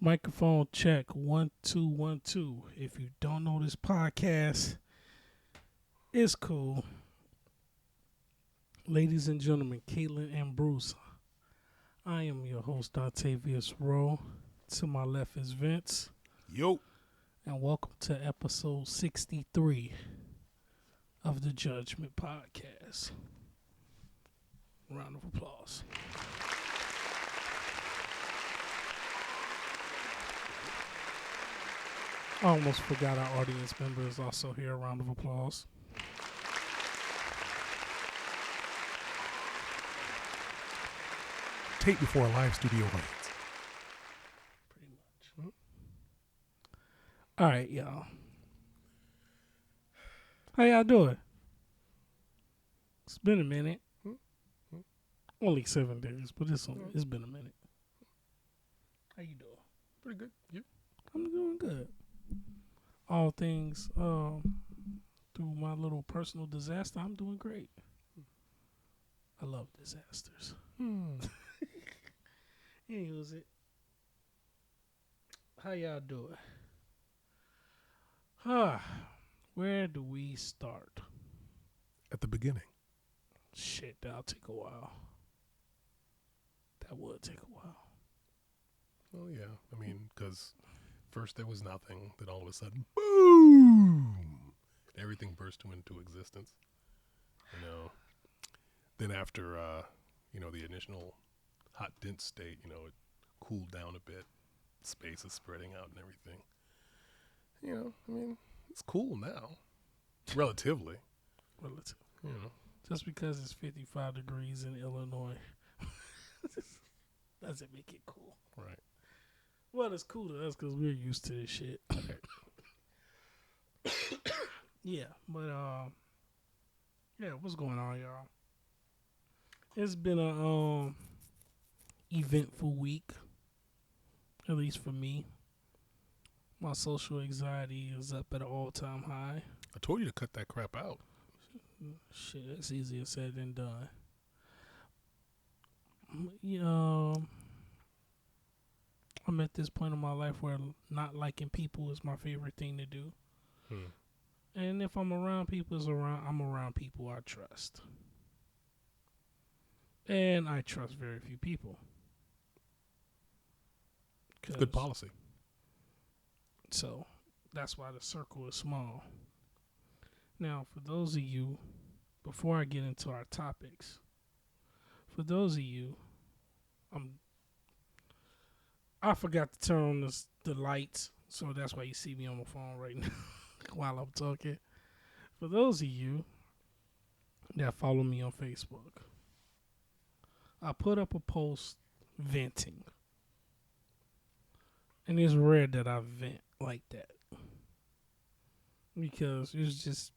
Microphone check 1 2 1 2. If you don't know this podcast, it's cool. Ladies and gentlemen, Caitlin and Bruce, I am your host, Dontavius Rowe. To my left is Vince. Yo. And welcome to episode 63 of the Judgment Podcast. Round of applause. I almost forgot our audience member is also here. A round of applause. Tape before a live studio audience. Pretty much. All right, y'all. How y'all doing? It's been a minute. Only 7 days, but it's been a minute. How you doing? Pretty good. You? I'm doing good. All things through my little personal disaster, I'm doing great. I love disasters. Anyways, how y'all doing? Where do we start? At the beginning. Shit, that'll take a while. That would take a while. Oh, yeah. I mean, because first there was nothing, then all of a sudden, boom! Everything burst into existence. You know, then after, the initial hot, dense state, it cooled down a bit. Space is spreading out and everything. It's cool now. Relatively. Just because it's 55 degrees in Illinois doesn't make it cool. Right. Well, it's cool to us because we're used to this shit. Yeah, but what's going on, y'all? It's been a eventful week, at least for me. My social anxiety is up at an all-time high. I told you to cut that crap out. Shit, it's easier said than done. I'm at this point in my life where not liking people is my favorite thing to do. And if I'm around people, I'm around people I trust. And I trust very few people. Good policy. So that's why the circle is small. Now, for those of you, before I get into our topics, for those of you, I forgot to turn on the lights, so that's why you see me on my phone right now while I'm talking. For those of you that follow me on Facebook, I put up a post venting. And it's rare that I vent like that. Because it's just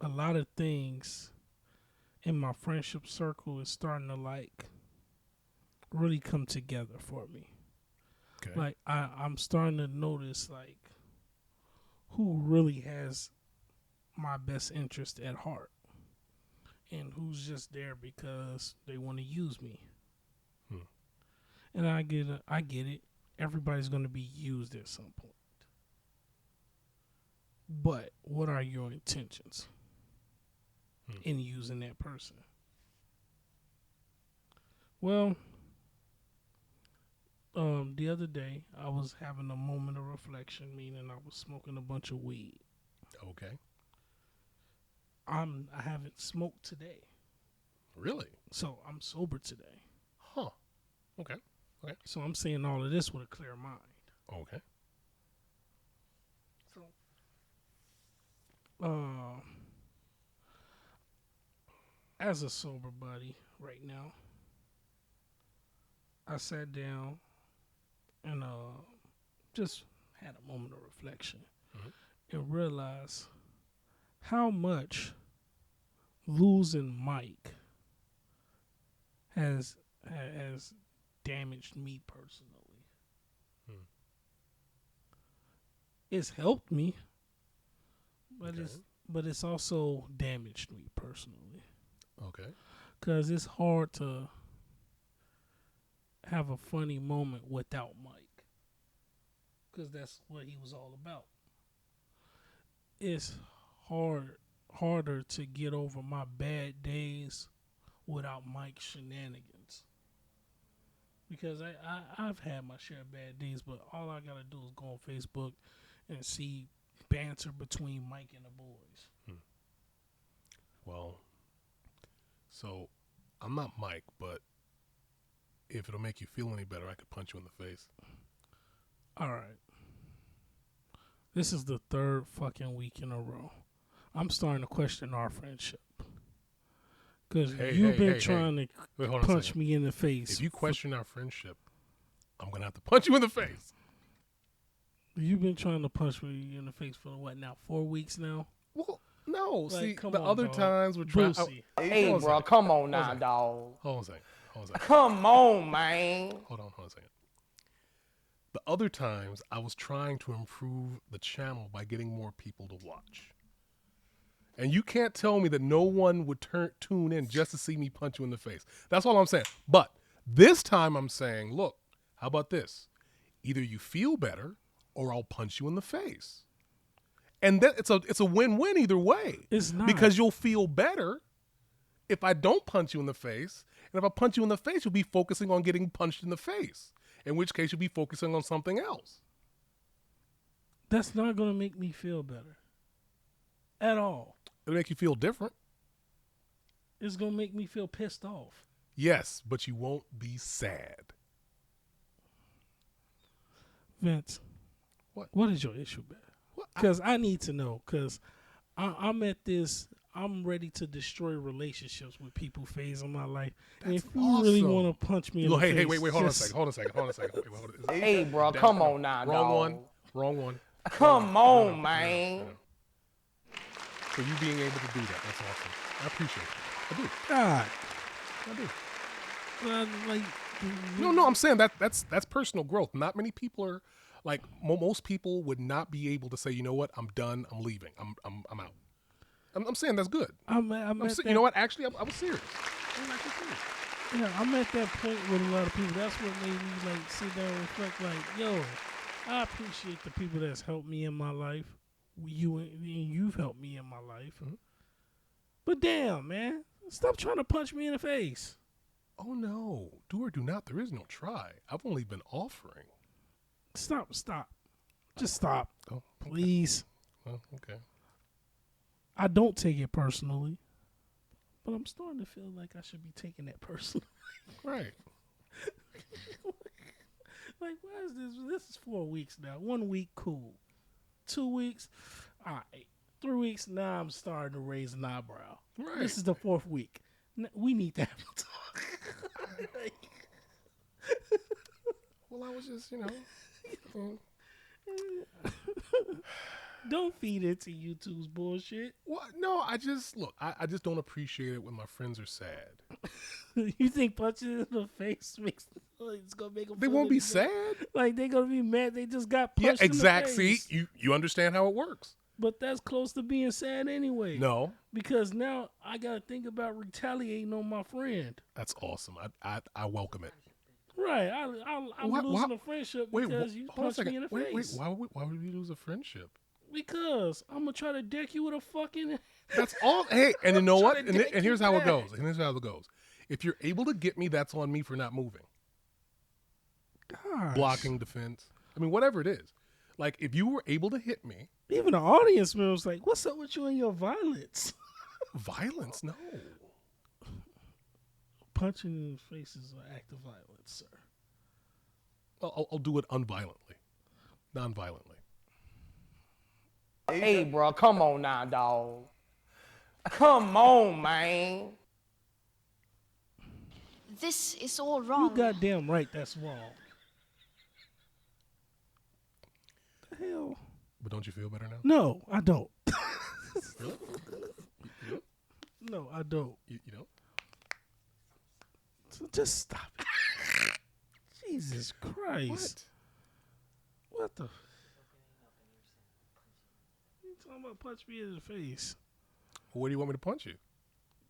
a lot of things in my friendship circle is starting to really come together for me. Okay. Like I'm starting to notice who really has my best interest at heart and who's just there because they want to use me. And I get it. Everybody's going to be used at some point. But what are your intentions in using that person? Well, the other day I was having a moment of reflection, meaning I was smoking a bunch of weed. Okay. I haven't smoked today. Really? So I'm sober today. Huh. Okay. So I'm saying all of this with a clear mind. Okay. So, as a sober buddy right now, I sat down and just had a moment of reflection and realized how much losing Mike has damaged me personally. It's helped me, but it's also damaged me personally. Okay. Because it's hard to have a funny moment without Mike. because that's what he was all about. It's harder to get over my bad days without Mike shenanigans. Because I've had my share of bad days, but all I gotta do is go on Facebook and see banter between Mike and the boys. Well, so I'm not Mike, but if it'll make you feel any better, I could punch you in the face. All right. This is the third fucking week in a row. I'm starting to question our friendship. Because you've been trying to punch me in the face. If you question our friendship, I'm going to have to punch you in the face. You've been trying to punch me in the face for what now? 4 weeks now? Well, no. Like, see, come the on, other dog. times we're trying. Hey, bro, come on now, dog. Hold on a second. Come on, man. Hold on a second. The other times I was trying to improve the channel by getting more people to watch. And you can't tell me that no one would tune in just to see me punch you in the face. That's all I'm saying. But this time I'm saying, look, how about this? Either you feel better or I'll punch you in the face. And that it's a win-win either way. It's not. Because you'll feel better if I don't punch you in the face. And if I punch you in the face, you'll be focusing on getting punched in the face. In which case you'll be focusing on something else. That's not going to make me feel better. At all. It'll make you feel different. It's going to make me feel pissed off. Yes, but you won't be sad. Vince, what is your issue, man? Because I need to know. Because I'm at this, I'm ready to destroy relationships with people phase in my life. That's and if you really awesome. want to punch me in the face. Hey, wait, hold on a second. Wait, Hey, bro, come on now, dog. Wrong one. Come on, man. For you being able to do that, that's awesome. I appreciate it. I do. God. I do. Like, No, I'm saying that's personal growth. Not many people are like most people would not be able to say, you know what, I'm done, I'm leaving, I'm out. I'm saying that's good. You know what? Actually, I was serious. I'm actually serious. Yeah, I'm at that point with a lot of people. That's what made me like sit down and reflect. Like, yo, I appreciate the people that's helped me in my life. You've helped me in my life. Mm-hmm. But damn, man, stop trying to punch me in the face. Oh no, do or do not. There is no try. I've only been offering. Stop. Just stop. Oh, okay. Please. Well, okay. I don't take it personally, but I'm starting to feel like I should be taking that personally. Right. Like, why is this? This is 4 weeks now. 1 week, cool. 2 weeks, all right. 3 weeks, now I'm starting to raise an eyebrow. Right. This is the 4th week. We need to have a talk. Well, I was just, Don't feed into YouTube's bullshit. What? No, I just don't appreciate it when my friends are sad. You think punching in the face makes it's gonna make them? They won't be sad. Like they're gonna be mad. They just got punched. Yeah, exactly. In the face. See, you understand how it works. But that's close to being sad anyway. No, because now I gotta think about retaliating on my friend. That's awesome. I welcome it. Right, I'm losing a friendship because you punched me in the face. Why would we lose a friendship? Because I'm gonna try to deck you with a fucking. That's all. Hey, and you know what? And here's how it back. goes. If you're able to get me, that's on me for not moving. Gosh. Blocking, defense. I mean, whatever it is. Like, if you were able to hit me. Even the audience member was like, what's up with you and your violence? Violence? No. Punching in the face is an act of violence, sir. I'll do it unviolently. Non-violently. Hey, bro, come on now, dog. Come on, man. This is all wrong. You goddamn right that's wrong. The hell? But don't you feel better now? No, I don't. Really? You No, I don't. You don't? So just stop it. Jesus Christ. What the? You talking about punch me in the face? Well, where do you want me to punch you?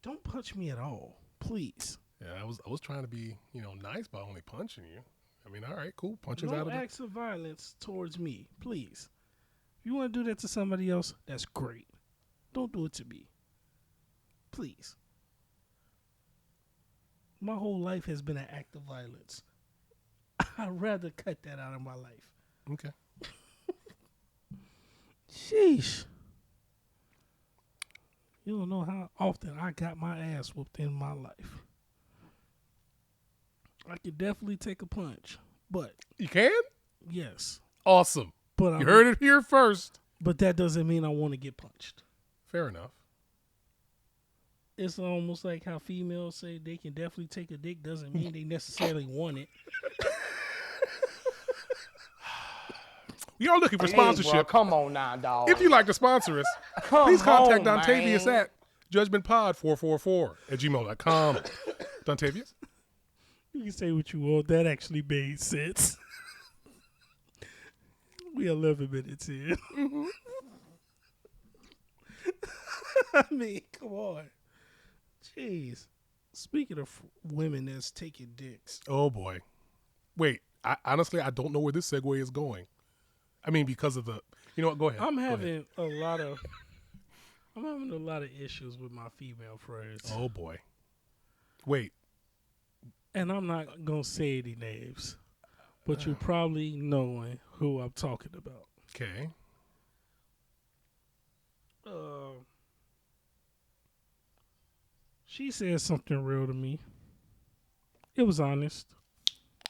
Don't punch me at all, please. Yeah, I was trying to be, nice by only punching you. I mean, all right, cool. Punches No out of the... acts of violence towards me, please. If you want to do that to somebody else, that's great. Don't do it to me. Please. My whole life has been an act of violence. I'd rather cut that out of my life. Okay. Sheesh. You don't know how often I got my ass whooped in my life. I could definitely take a punch, but You can? yes. Awesome. But You heard it here first. But that doesn't mean I want to get punched. Fair enough. It's almost like how females say they can definitely take a dick doesn't mean they necessarily want it. We are looking for sponsorship. Hey, bro, come on now, dog. If you'd like to sponsor us, Come please contact on, Dontavius man. at judgmentpod444@gmail.com. Dontavius? You can say what you want. That actually made sense. We 11 minutes in. Mm-hmm. I mean, come on. Jeez. Speaking of women that's taking dicks. Oh, boy. Wait, honestly, I don't know where this segue is going. I mean, because of the... You know what? Go ahead. I'm Go ahead. having a lot of issues with my female friends. Oh, boy. Wait. And I'm not going to say any names. But you're probably knowing who I'm talking about. Okay. She said something real to me. It was honest.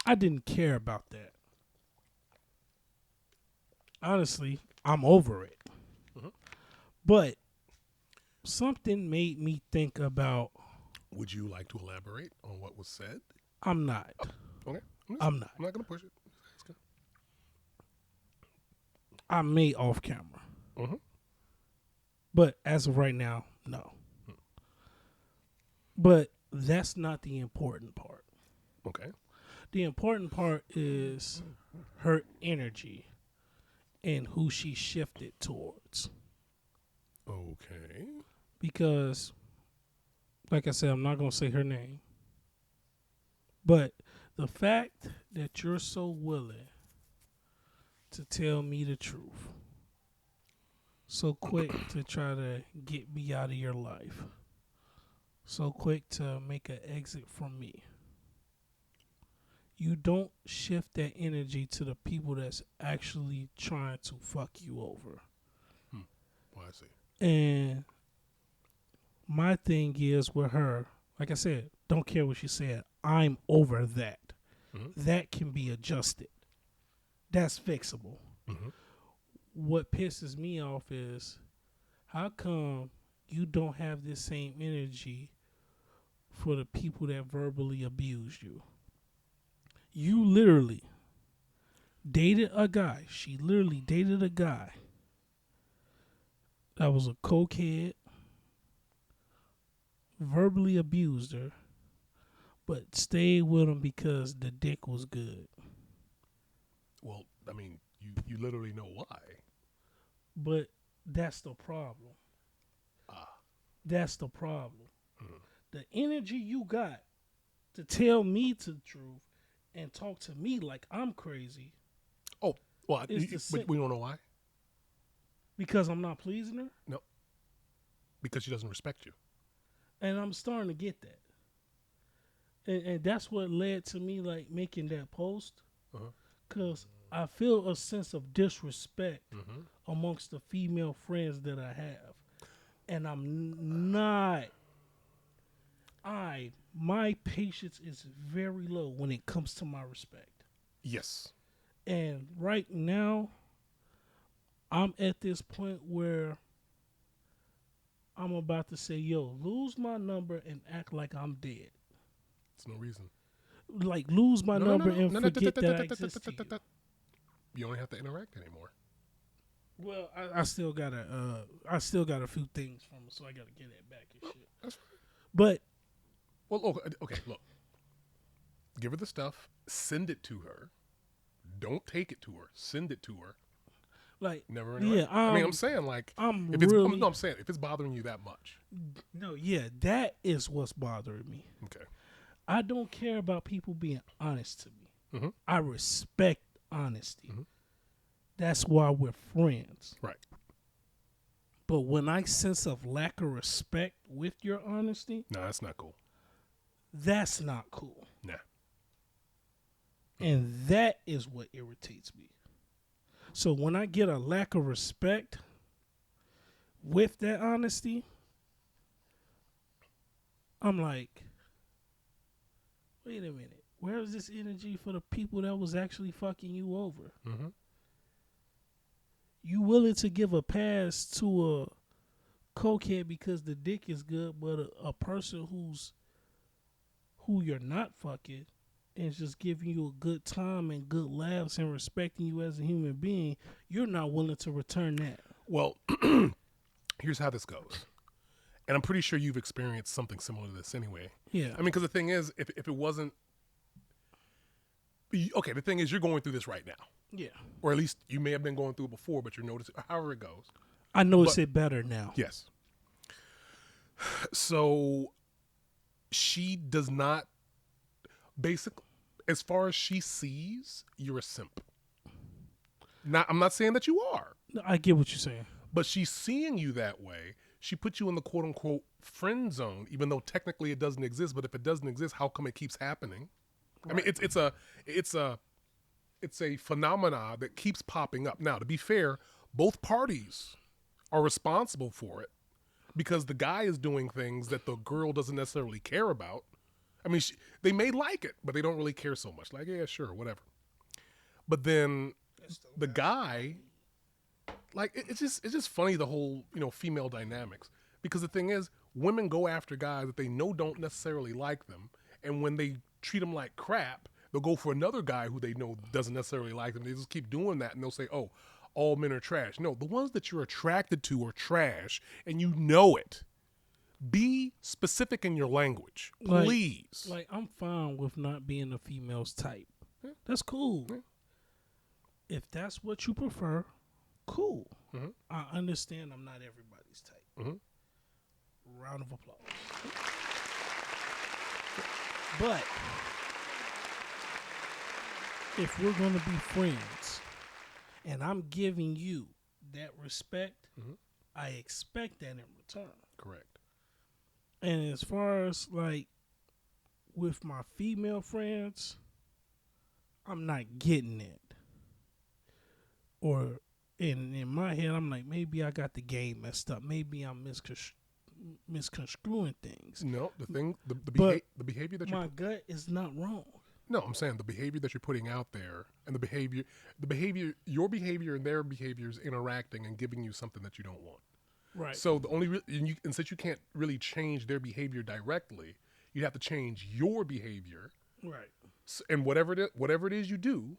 I didn't care about that. Honestly, I'm over it. Mhm. But something made me think about, Would you like to elaborate on what was said? I'm not. Okay. I'm not. I'm not going to push it. It's good. I may off camera. Mhm. But as of right now, no. But that's not the important part. Okay. The important part is her energy and who she shifted towards. Okay. Because, like I said, I'm not going to say her name. But the fact that you're so willing to tell me the truth, so quick to try to get me out of your life, so quick to make an exit from me, you don't shift that energy to the people that's actually trying to fuck you over. Well, I see. And my thing is with her, like I said, don't care what she said. I'm over that. Mhm. That can be adjusted. That's fixable. Mhm. What pisses me off is how come you don't have this same energy for the people that verbally abused you? You literally dated a guy. She literally dated a guy that was a cokehead, verbally abused her, but stayed with him because the dick was good. Well, I mean, you literally know why. But that's the problem. That's the problem. The energy you got to tell me the truth and talk to me like I'm crazy Oh, well, It's the but same- we don't know why. because I'm not pleasing her. No. Because she doesn't respect you. And I'm starting to get that. And that's what led to me like making that post. Uh-huh. Because I feel a sense of disrespect Mm-hmm. amongst the female friends that I have. And I'm not. My patience is very low when it comes to my respect. Yes. And right now, I'm at this point where I'm about to say, yo, lose my number and act like I'm dead. It's no reason. Like, lose my number and forget that I exist to you. You don't have to interact anymore. Well, I still got a few things from her, so I got to get that back and shit. That's fine. But Well, okay, look. Give her the stuff. Send it to her. Don't take it to her. Send it to her. like, Never interact. yeah, I mean, I'm saying like, I'm if it's, really no, I'm saying if it's bothering you that much. no, yeah, that is what's bothering me. Okay. I don't care about people being honest to me. Mhm. I respect honesty. Mhm. That's why we're friends. Right. But when I sense of lack of respect with your honesty, No, that's not cool. that's not cool. Nah. And that is what irritates me. So when I get a lack of respect with that honesty, I'm like, wait a minute. Where's this energy for the people that was actually fucking you over? Mm-hmm. You willing to give a pass to a cokehead because the dick is good, but a person who you're not fucking and is just giving you a good time and good laughs and respecting you as a human being, you're not willing to return that. Well, here's how this goes. And I'm pretty sure you've experienced something similar to this anyway. Yeah. I mean, because the thing is, if it wasn't... Okay, the thing is, you're going through this right now. Yeah. Or at least you may have been going through it before, but you're noticing, however it goes. I notice it better now. Yes. So she does not... Basically, as far as she sees, you're a simp. I'm not saying that you are. I get what you're saying. But she's seeing you that way. She put you in the quote unquote friend zone, even though technically it doesn't exist. But if it doesn't exist, how come it keeps happening? Right. I mean, it's a phenomena that keeps popping up. Now, to be fair, both parties are responsible for it because the guy is doing things that the girl doesn't necessarily care about. I mean, they may like it, but they don't really care so much. Like, yeah, sure, whatever. But then the guy, like, it's just funny, the whole, female dynamics. Because the thing is, women go after guys that they know don't necessarily like them. And when they treat them like crap, they'll go for another guy who they know doesn't necessarily like them. They just keep doing that, and they'll say, oh, all men are trash. No, the ones that you're attracted to are trash, and you know it. Be specific in your language, please. Like I'm fine with not being a female's type. Yeah. That's cool. Yeah. If that's what you prefer, cool. Mm-hmm. I understand I'm not everybody's type. Mm-hmm. Round of applause. But if we're going to be friends and I'm giving you that respect, mm-hmm. I expect that in return. Correct. And as far as like with my female friends, I'm not getting it. Or in my head, I'm like, maybe I got the game messed up. Maybe I'm misconstruing things. No, the behavior that my gut is not wrong. No, I'm saying the behavior that you're putting out there and your behavior and their behavior is interacting and giving you something that you don't want. Right. So the only and since you can't really change their behavior directly, you have to change your behavior. Right. So, and whatever it is you do,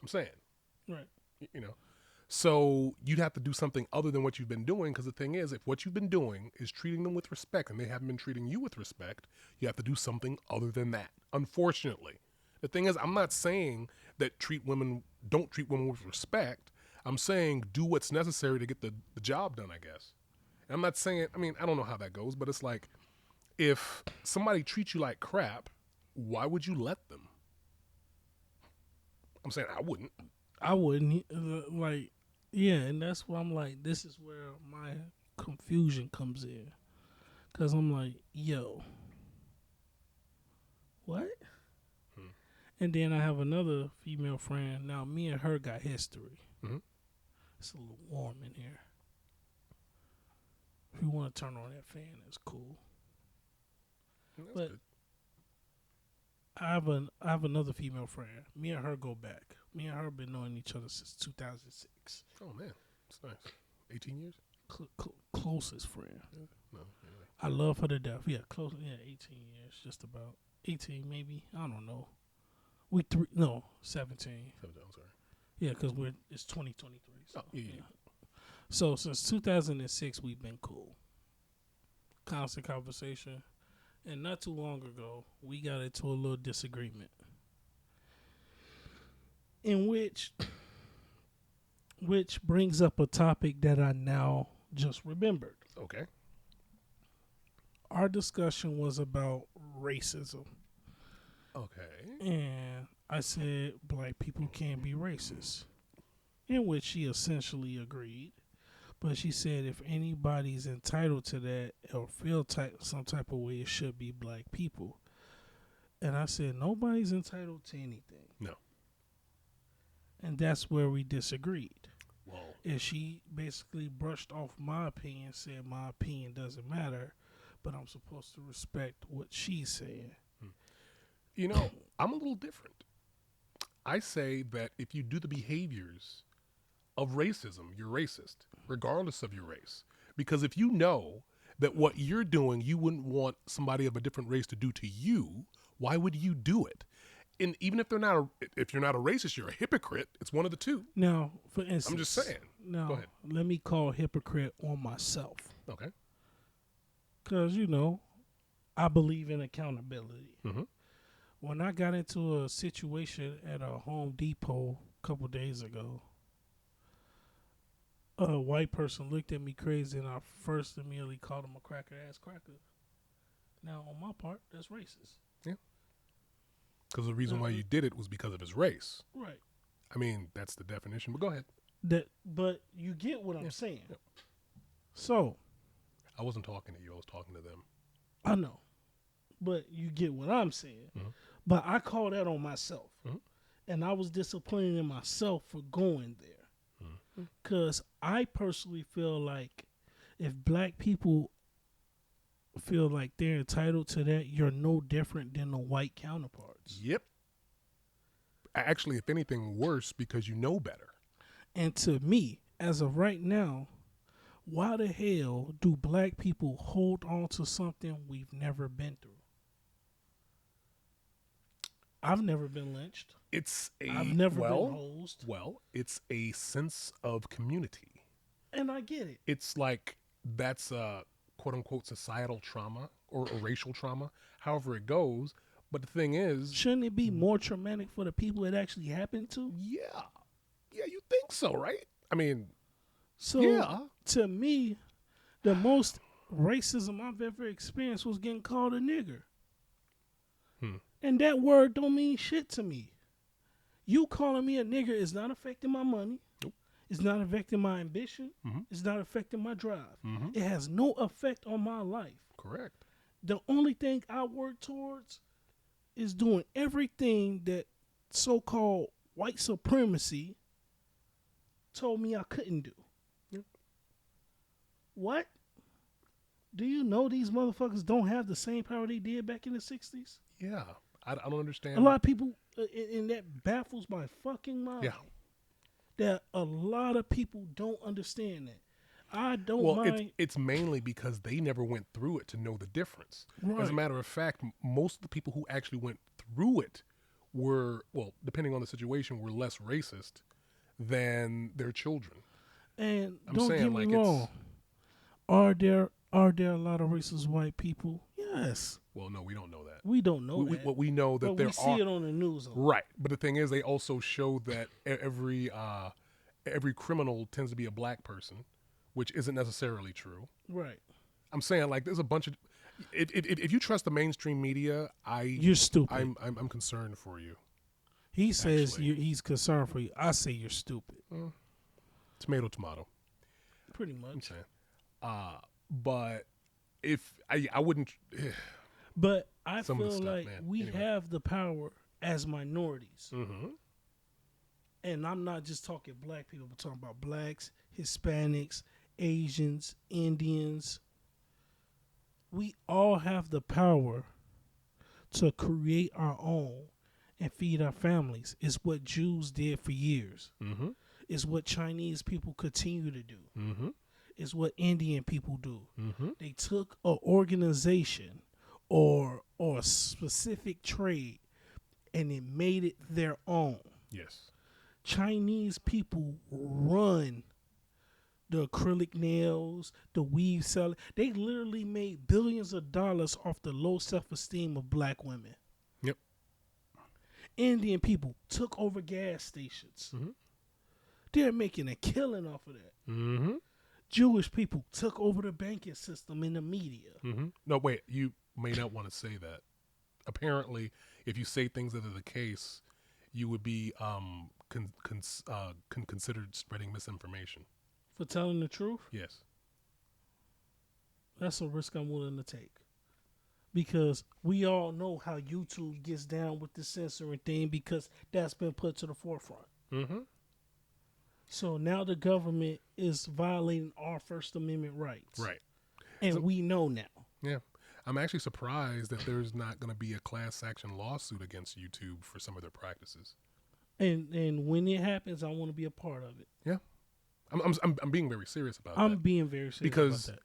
I'm saying. Right. So you'd have to do something other than what you've been doing, because the thing is, if what you've been doing is treating them with respect and they haven't been treating you with respect, you have to do something other than that. Unfortunately, the thing is, I'm not saying that don't treat women with respect. I'm saying do what's necessary to get the job done, I guess. And I'm not saying, I don't know how that goes, but it's like, if somebody treats you like crap, why would you let them? I'm saying I wouldn't. Yeah, and that's why I'm like, this is where my confusion comes in. Because I'm like, yo, what? And then I have another female friend. Now, me and her got history. Mm-hmm. It's a little warm in here. If you want to turn on that fan, it's cool. That's but good. I have another female friend. Me and her go back. Me and her been knowing each other since 2006. Oh man, that's nice. 18 years. Closest friend. Yeah. No, really. I love her to death. Yeah, 18 years, just about 18 maybe. I don't know. 17. 17. I'm sorry. Yeah, because it's 2023. So, yeah. So since 2006, we've been cool. Constant conversation. And not too long ago, we got into a little disagreement. In which brings up a topic that I now just remembered. Okay. Our discussion was about racism. Okay. And I said black people can't be racist, in which she essentially agreed. But she said if anybody's entitled to that or feel some type of way, it should be black people. And I said nobody's entitled to anything. No. And that's where we disagreed. Well, And she basically brushed off my opinion, said my opinion doesn't matter, but I'm supposed to respect what she's saying. you know, I'm a little different. I say that if you do the behaviors of racism, you're racist, regardless of your race. Because if you know that what you're doing, you wouldn't want somebody of a different race to do to you, why would you do it? And even if if you're not a racist, you're a hypocrite. It's one of the two. Now, for instance, I'm just saying. Now, Go ahead. let me call hypocrite on myself. Okay. Because, I believe in accountability. Mm-hmm. When I got into a situation at a Home Depot a couple days ago, a white person looked at me crazy, and I first immediately called him a cracker-ass cracker. Now, on my part, that's racist. Because the reason why you did it was because of his race. Right. I mean, that's the definition, but go ahead. But you get what I'm saying. Yep. So, I wasn't talking to you. I was talking to them. I know. But you get what I'm saying. Mm-hmm. But I call that on myself. Mhm. And I was disappointed in myself for going there. Because I personally feel like if black people feel like they're entitled to that, you're no different than the white counterparts. Yep. Actually, if anything, worse because you know better. And to me, as of right now, why the hell do black people hold on to something we've never been through? I've never been lynched. I've never been hosed. Well, it's a sense of community. And I get it. It's like that's a quote-unquote societal trauma or a racial trauma, however it goes. But the thing is... Shouldn't it be more traumatic for the people it actually happened to? Yeah. Yeah, you think so, right? I mean, So, yeah. to me, the most racism I've ever experienced was getting called a nigger. And that word don't mean shit to me. You calling me a nigger is not affecting my money. Nope. It's not affecting my ambition. Mm-hmm. It's not affecting my drive. Mm-hmm. It has no effect on my life. Correct. The only thing I work towards is doing everything that so-called white supremacy told me I couldn't do. Yep. What? Do you know these motherfuckers don't have the same power they did back in the 60s? Yeah. I don't understand. A lot of people, and that baffles my fucking mind. Yeah. That a lot of people don't understand that. I don't Well, mind. it's mainly because they never went through it to know the difference. Right. As a matter of fact, most of the people who actually went through it were, well, depending on the situation, were less racist than their children. And I'm don't saying, get me like, wrong. Are there a lot of racist white people? Yes. Well, no, we don't know that. We don't know that. We know that but there we see are. it on the news. Right. But the thing is, they also show that every criminal tends to be a black person, which isn't necessarily true. Right. I'm saying, like, there's a bunch of. If you trust the mainstream media, You're stupid. I'm concerned for you. He says actually. he's concerned for you. I say you're stupid. Tomato, tomato. Pretty I'm much. saying. But if I wouldn't. But I Some of feel the stuff, like man. we Anyway. have the power as minorities. Mm-hmm. And I'm not just talking black people, I'm talking about blacks, Hispanics, Asians, Indians. We all have the power to create our own and feed our families. It's what Jews did for years. Mm-hmm. It's what Chinese people continue to do. Mm-hmm. It's what Indian people do. Mm-hmm. They took an organization or a specific trade and it made it their own. Yes. Chinese people run the acrylic nails, the weave selling. They literally made billions of dollars off the low self-esteem of black women. Yep. Indian people took over gas stations. Mm-hmm. They're making a killing off of that. Mm-hmm. Jewish people took over the banking system and the media. Mm-hmm. No, wait. You may not want to say that. Apparently, if you say things that are the case, you would be considered spreading misinformation. For telling the truth, Yes. that's a risk I'm willing to take. Because we all know how YouTube gets down with the censoring thing because that's been put to the forefront. Mm-hmm. So now the government is violating our First Amendment rights. Right. And So- we know now. Yeah. I'm actually surprised that there's not going to be a class action lawsuit against YouTube for some of their practices. And when it happens, I want to be a part of it. Yeah. I'm being very serious about I'm that. being very serious Because about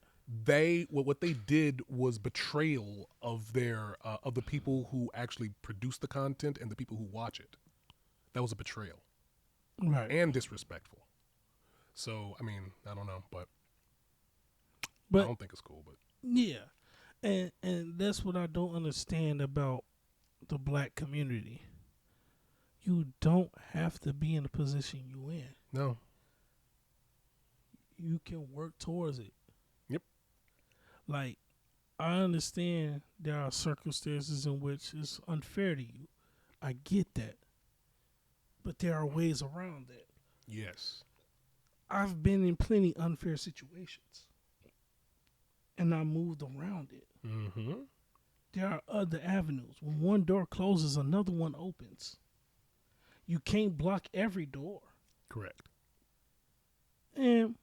that. what they did was betrayal of their of the people who actually produce the content and the people who watch it. That was a betrayal Right. and disrespectful. So I mean, I don't know, but I But don't think it's cool. But yeah. And that's what I don't understand about the black community. You don't have to be in the position you in. no, You can work towards it. Yep. Like, I understand there are circumstances in which it's unfair to you. I get that. But there are ways around that. yes, I've been in plenty unfair situations. And I moved around it. mm-hmm. There are other avenues. When one door closes, another one opens. You can't block every door. Correct. And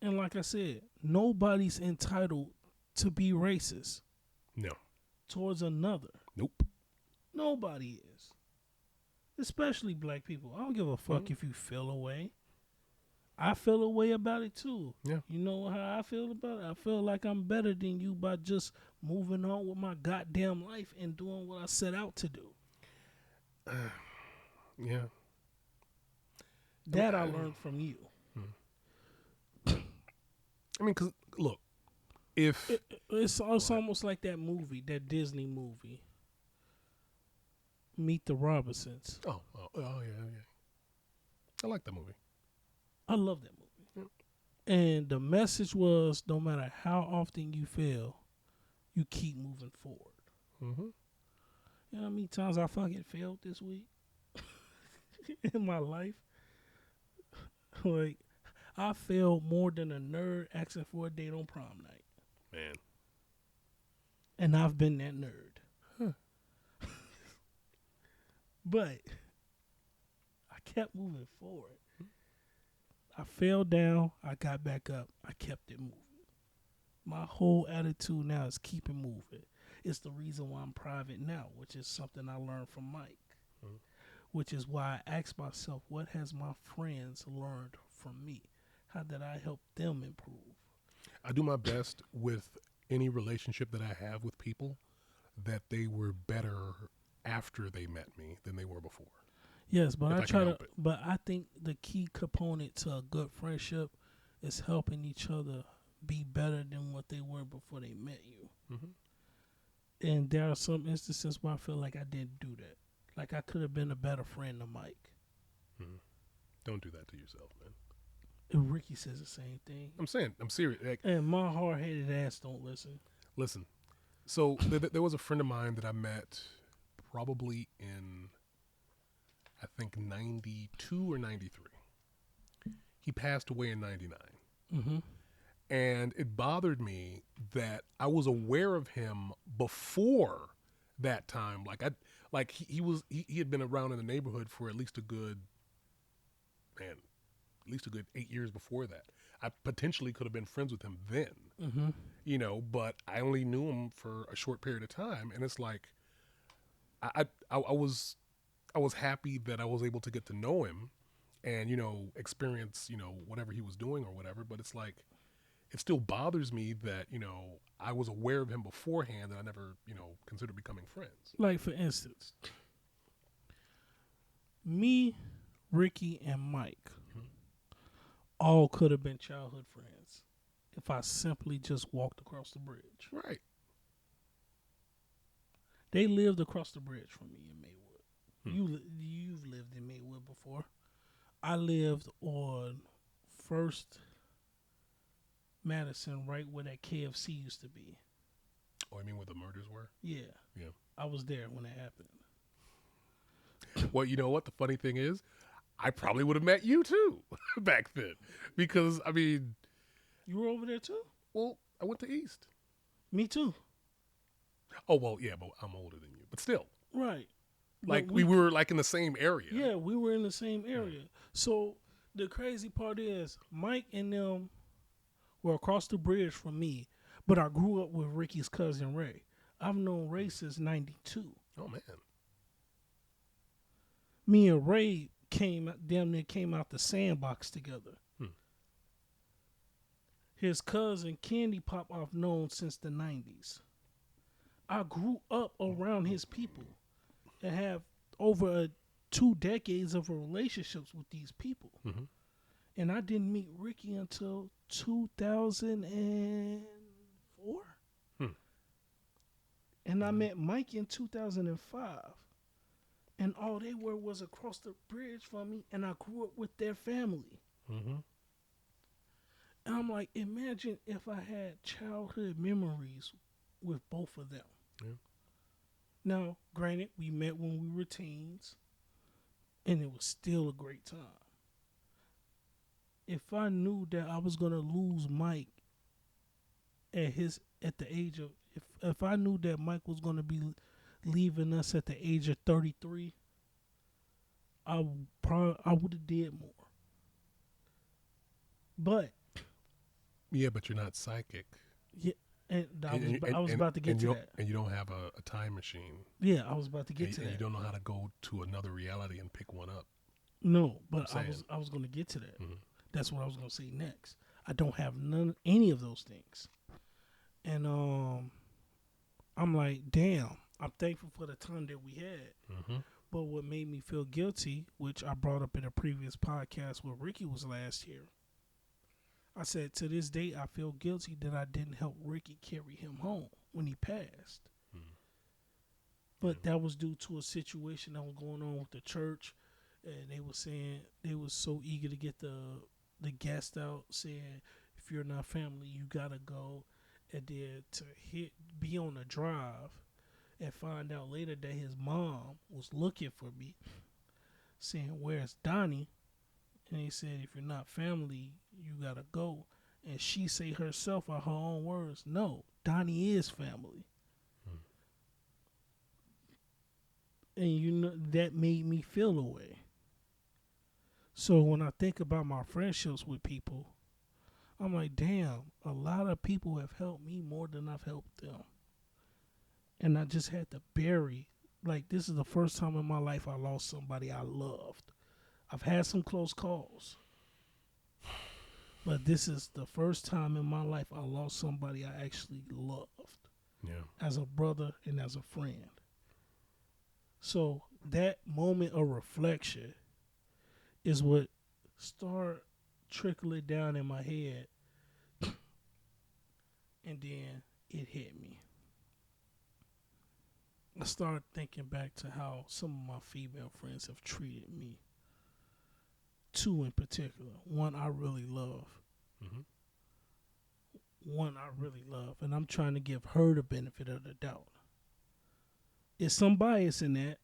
like I said, nobody's entitled to be racist No, towards another. nope. Nobody is. Especially black people. I don't give a fuck if you feel a way. I feel a way about it too. Yeah. You know how I feel about it? I feel like I'm better than you by just moving on with my goddamn life and doing what I set out to do. Yeah. That I learned from you. I mean, cause look, if It's almost like that movie, that Disney movie, Meet the Robinsons. oh yeah. I like that movie. I love that movie. And the message was, no matter how often you fail, you keep moving forward. Mm-hmm. You know how many times I fucking failed this week in my life? Like, I failed more than a nerd asking for a date on prom night. Man. And I've been that nerd. Huh. But I kept moving forward. I fell down. I got back up. I kept it moving. My whole attitude now is keep it moving. It's the reason why I'm private now, which is something I learned from Mike. Mhm. Which is why I ask myself, what has my friends learned from me? How did I help them improve? I do my best with any relationship that I have with people that they were better after they met me than they were before. Yes, but If I I try can to. help it. But I think the key component to a good friendship is helping each other be better than what they were before they met you. Mm-hmm. And there are some instances where I feel like I didn't do that. Like I could have been a better friend to Mike. Mm-hmm. Don't do that to yourself, man. And Ricky says the same thing. I'm saying, I'm serious. Like, And my hard-headed ass don't listen. listen. So there was a friend of mine that I met probably in, I think, 92 or 93. He passed away in 99. Mm-hmm. And it bothered me that I was aware of him before that time. Like he had been around in the neighborhood for at least a good 8 years before that. I potentially could have been friends with him then, Mm-hmm. but I only knew him for a short period of time. And it's like, I was happy that I was able to get to know him and, experience, whatever he was doing or whatever. But it's like, it still bothers me that, I was aware of him beforehand and I never, considered becoming friends. Like, for instance, me, Ricky, and Mike all could have been childhood friends if I simply just walked across the bridge. Right. They lived across the bridge from me in Maywood. You've lived in Maywood before. I lived on First Madison, right where that KFC used to be. Oh, I mean where the murders were? Yeah. Yeah. I was there when it happened. Well, you know what? The funny thing is, I probably would have met you too back then, because I mean, You were over there too? well, I went to East. Me too. Oh well, yeah, but I'm older than you, but still, Right. like But we were like in the same area. Yeah, we were in the same area. So the crazy part is Mike and them were across the bridge from me, but I grew up with Ricky's cousin Ray. I've known Ray since '92. Oh man. Me and Ray damn near came out the sandbox together. Hmm. His cousin Candy Pop I've known since the '90s. I grew up around his people and have over 2 decades of relationships with these people. Mm-hmm. And I didn't meet Ricky until 2004. Hmm. And I met Mike in 2005. And all they were was across the bridge from me, and I grew up with their family. Mm-hmm. And I'm like, imagine if I had childhood memories with both of them. Yeah. Now, granted, we met when we were teens, and it was still a great time. If I knew that I was gonna lose Mike at the age of if I knew that Mike was gonna be leaving us at the age of 33, I would have did more. But Yeah, but you're not psychic. yeah, and I was about to get to that. And you don't have a time machine. Yeah, I was about to get to And that. you don't know how to go to another reality and pick one up. No, but I'm I was gonna get to that. Mm-hmm. That's what I was gonna say next. I don't have any of those things, and I'm like, damn. I'm thankful for the time that we had. Mm-hmm. But what made me feel guilty, which I brought up in a previous podcast where Ricky was last year, I said to this day I feel guilty that I didn't help Ricky carry him home when he passed. But that was due to a situation that was going on with the church, and they were saying they was so eager to get the guest out, saying if you're not family, you gotta go, and then to be on the drive, and find out later that his mom was looking for me, saying where's Donnie, and he said if you're not family, you gotta go, and she say herself out her own words, no, Donnie is family. And you know that made me feel away. So when I think about my friendships with people, I'm like, damn, a lot of people have helped me more than I've helped them. And I just had to bury, like, this is the first time in my life I lost somebody I loved. I've had some close calls, but this is the first time in my life I lost somebody I actually loved. Yeah. As a brother and as a friend. So that moment of reflection is what started trickling down in my head, and then it hit me. I started thinking back to how some of my female friends have treated me. 2 in particular. One I really love. Mm-hmm. One I really love. And I'm trying to give her the benefit of the doubt. There's some bias in that.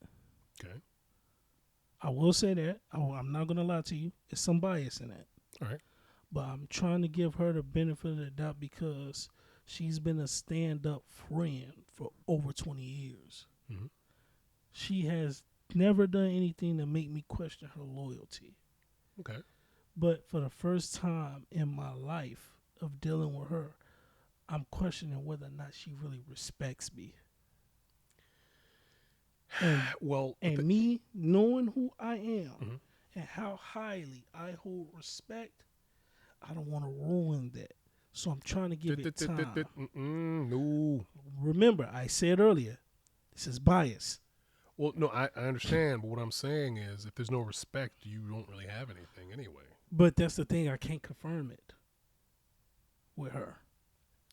Okay. I will say that. I'm not going to lie to you. There's some bias in that. All right. But I'm trying to give her the benefit of the doubt because she's been a stand-up friend for over 20 years. Mm-hmm. She has never done anything to make me question her loyalty. Okay. But for the first time in my life of dealing with her, I'm questioning whether or not she really respects me. And me knowing who I am and how highly I hold respect, I don't want to ruin that. So I'm trying to give it time. No. Remember, I said earlier, this is bias. Well, no, I understand, but what I'm saying is if there's no respect, you don't really have anything anyway. But that's the thing, I can't confirm it with her.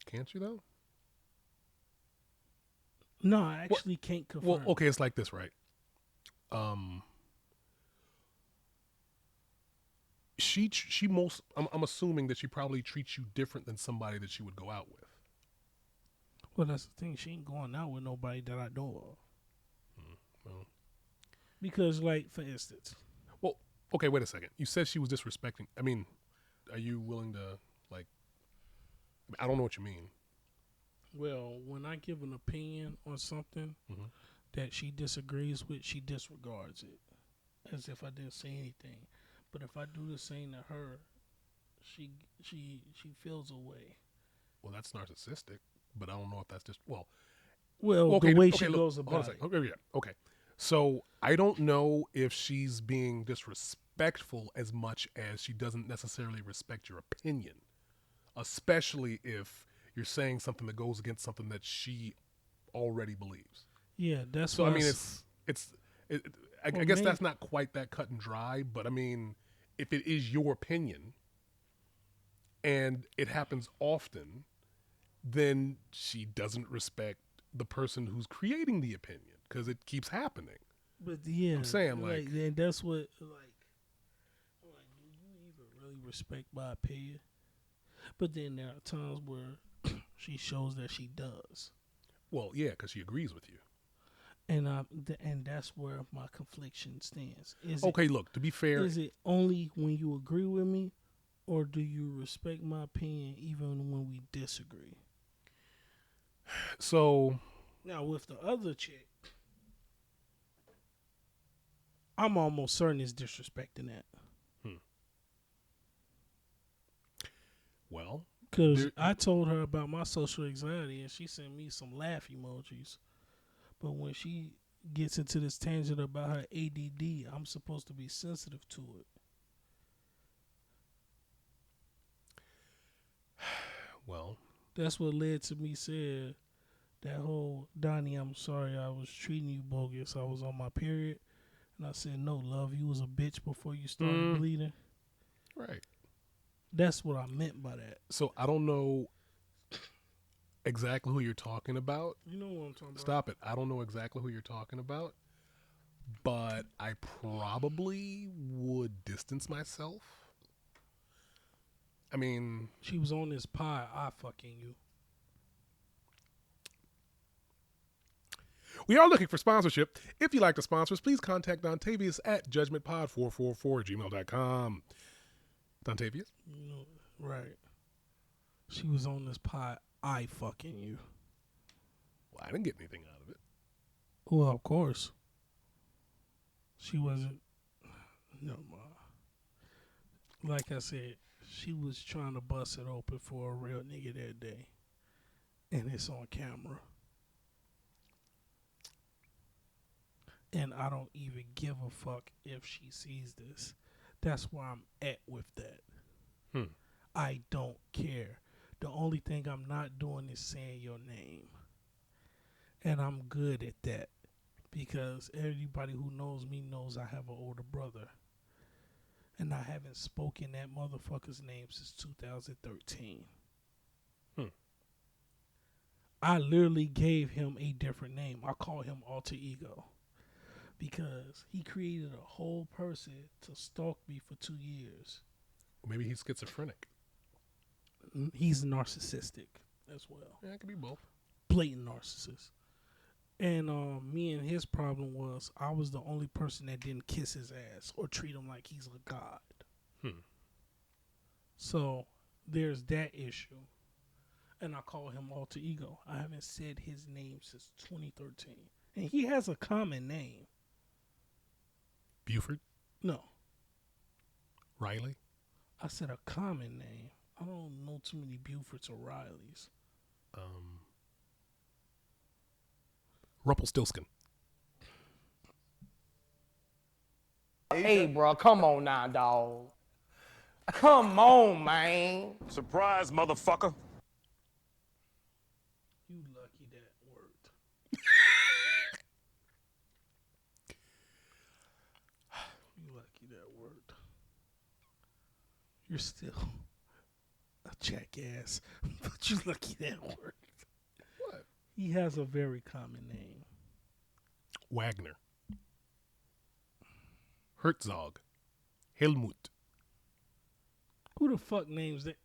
Can't you, though? No, I actually can't confirm. Well, okay, it's like this, right? I'm assuming that she probably treats you different than somebody that she would go out with. Well, that's the thing. She ain't going out with nobody that I know of. Well, Because, like, for instance, Well, okay, wait a second. You said she was disrespecting. I mean, are you willing to, like, I don't know what you mean. well, when I give an opinion on something Mm-hmm. that she disagrees with, she disregards it as if I didn't say anything. But if I do the same to her, she feels away. Well, that's narcissistic, but I don't know if that's just, well, Well, okay, the way okay, she look, goes hold on a about it. second. Okay, yeah, okay. So I don't know if she's being disrespectful as much as she doesn't necessarily respect your opinion, especially if you're saying something that goes against something that she already believes. Yeah, that's So why I mean, I Well, guess that's not quite that cut and dry, but I mean, if it is your opinion and it happens often, then she doesn't respect the person who's creating the opinion because it keeps happening. But yeah, I'm saying, like and that's what I'm like, do you even really respect my opinion? But then there are times where she shows that she does, well, yeah, because she agrees with you. and that's where my confliction stands. Okay, look, to be fair, Is it only when you agree with me, or do you respect my opinion even when we disagree? so Now with the other chick, I'm almost certain it's disrespecting that. well, Because there, I told her about my social anxiety and she sent me some laugh emojis. But when she gets into this tangent about her ADD, I'm supposed to be sensitive to it. well, That's what led to me saying that whole, Donnie, I'm sorry I was treating you bogus. I was on my period. And I said, no, love, you was a bitch before you started bleeding. right. That's what I meant by that. So I don't know exactly who you're talking about. You know what I'm talking about? Stop it. I don't know exactly who you're talking about, but I probably would distance myself. I mean, She was on this pie, I fucking you. we are looking for sponsorship. If you'd like to sponsor us, please contact Dontavius at judgmentpod444@gmail.com. Dontavius? You know, right. She was on this pie, I fucking you. Well, I didn't get anything out of it. Well, of course. She wasn't. No, like I said, she was trying to bust it open for a real nigga that day. And it's on camera. And I don't even give a fuck if she sees this. That's where I'm at with that. I don't care. The only thing I'm not doing is saying your name. And I'm good at that. Because everybody who knows me knows I have an older brother. And I haven't spoken that motherfucker's name since 2013. I literally gave him a different name. I call him Alter Ego. Because he created a whole person to stalk me for 2 years. Maybe he's schizophrenic. He's narcissistic as well. Yeah, it could be both. Blatant narcissist. And me and his problem was I was the only person that didn't kiss his ass or treat him like he's a god. So there's that issue. And I call him Alter Ego. I haven't said his name since 2013. And he has a common name. Buford? No. Riley? I said a common name. I don't know too many Bufords or Rileys. Rumpelstiltskin. Hey, bro, come on now, dog. Come on, man. Surprise, motherfucker. You lucky that worked. You lucky that worked. You're still a jackass, but you lucky that worked. What? He has a very common name. Wagner. Herzog. Helmut. Who the fuck names that?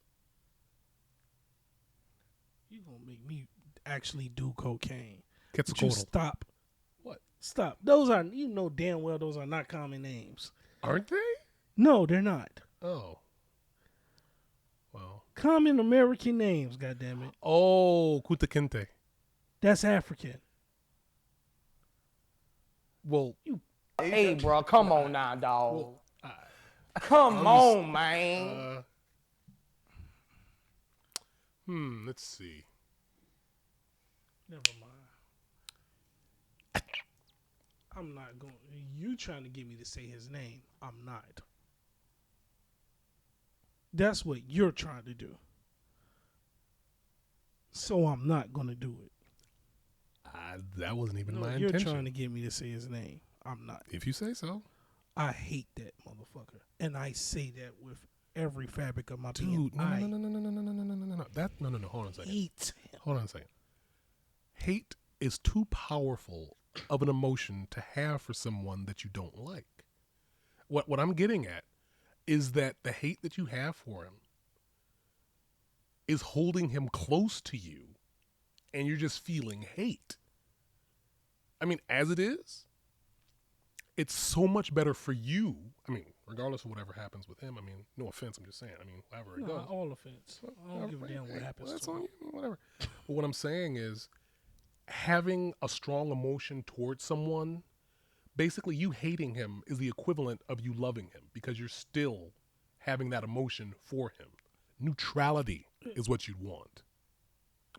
You gonna make me actually do cocaine. Would you Quetzalcoatl. stop What? Stop. Those are, you know damn well those are not common names. Aren't they? No, they're not. Oh. Well. Common American names, goddammit. Oh, Kuta Kinte. That's African. Well, Hey, bro, come on now, dog. well Come on, man. let's see. Never mind. I'm not going. You trying to get me to say his name? I'm not. That's what you're trying to do. So I'm not going to do it. That wasn't even my You're intention. trying to get me to say his name. I'm not. If you say so. I hate that motherfucker, and I say that with every fabric of my Dude, being. no. That no. Hold on a second. Hate him. Hold on a second. Hate is too powerful of an emotion to have for someone that you don't like. What I'm getting at is that the hate that you have for him is holding him close to you, and you're just feeling hate. I mean, as it is, it's so much better for you. I mean, regardless of whatever happens with him. I mean, no offense, I'm just saying. I mean, however it goes. All offense. I don't give a damn what happens That's to on him. you, whatever. But what I'm saying is, having a strong emotion towards someone, basically you hating him is the equivalent of you loving him because you're still having that emotion for him. Neutrality is what you'd want.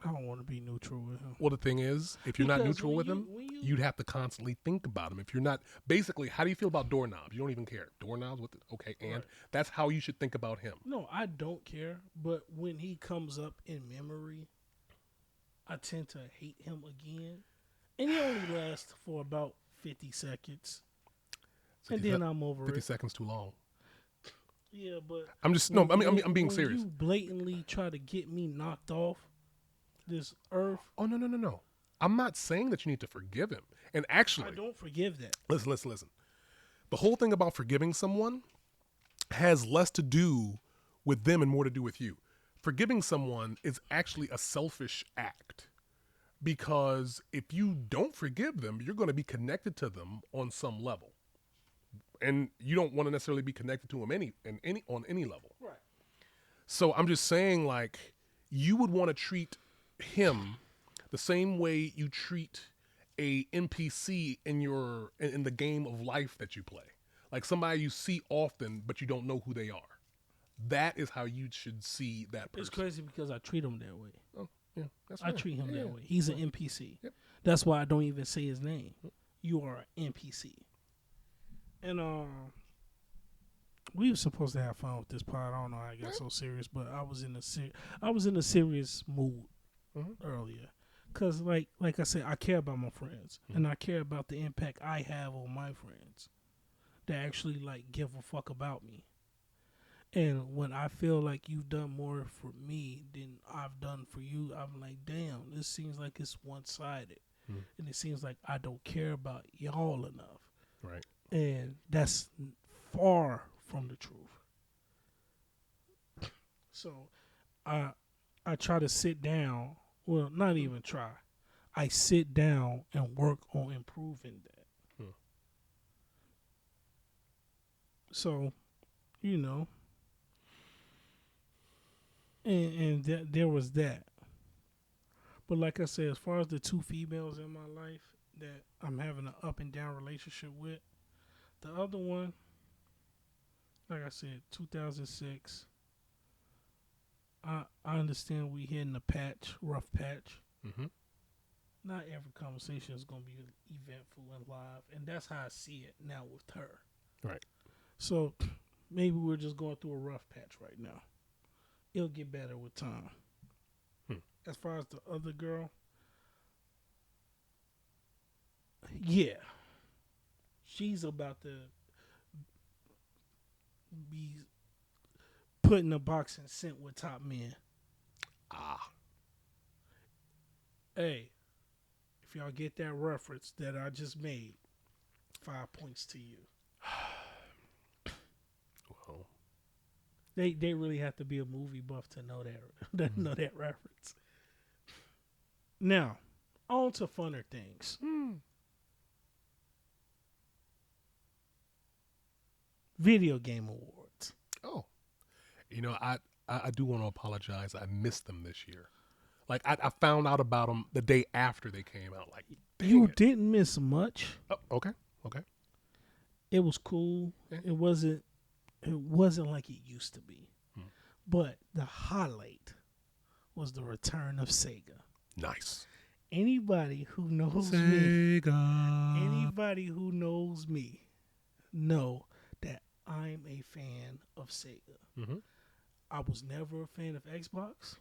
I don't want to be neutral with him. Well, the thing is, if you're not Because neutral with him, you'd have to constantly think about him. If you're not, basically, how do you feel about doorknobs? You don't even care. Doorknobs, okay, and Right. that's how you should think about him. No, I don't care. But when he comes up in memory, I tend to hate him again. And he only lasts for about 50 seconds. And then I'm over 50 it. seconds too long. Yeah, but I'm just, no, I'm being when serious. you blatantly try to get me knocked off this earth, Oh, no. I'm not saying that you need to forgive him. And I actually, don't forgive that. listen. The whole thing about forgiving someone has less to do with them and more to do with you. Forgiving someone is actually a selfish act because if you don't forgive them, you're going to be connected to them on some level. And you don't want to necessarily be connected to them on any level. Right. So I'm just saying, like, you would want to treat him the same way you treat a NPC in the game of life that you play. Like somebody you see often, but you don't know who they are. That is how you should see that person. It's crazy because I treat him that way. Oh, yeah, that's I fine. treat him Yeah, that way. He's an NPC. Yep. That's why I don't even say his name. You are an NPC. And we were supposed to have fun with this pod. I don't know how I got so serious, but I was in a serious mood earlier. Cause like I said, I care about my friends, and I care about the impact I have on my friends that actually like give a fuck about me. And when I feel like you've done more for me than I've done for you, I'm like, damn, this seems like it's one-sided. And it seems like I don't care about y'all enough. Right. And that's far from the truth. So I try to sit down, well, not even try. I sit down and work on improving that. So, you know, and there was that. But like I said, as far as the two females in my life that I'm having an up and down relationship with, the other one, like I said, 2006. I understand we hitting a rough patch. Mm-hmm. Not every conversation is going to be eventful and live, and that's how I see it now with her. Right. So maybe we're just going through a rough patch right now. It'll get better with time. As far as the other girl, yeah, she's about to be put in a box and sent with top men. Hey, if y'all get that reference that I just made, 5 points to you. Well, They really have to be a movie buff to know that know that reference. Now, on to funner things. Video Game Awards. Oh, I do want to apologize. I missed them this year. Like I found out about them the day after they came out. Like, dang You it. didn't miss much. Oh, okay. It was cool. Yeah. It wasn't like it used to be. But the highlight was the return of Sega. Nice. Anybody who knows Sega. anybody who knows me know that I'm a fan of Sega. Mm-hmm. I was never a fan of Xbox.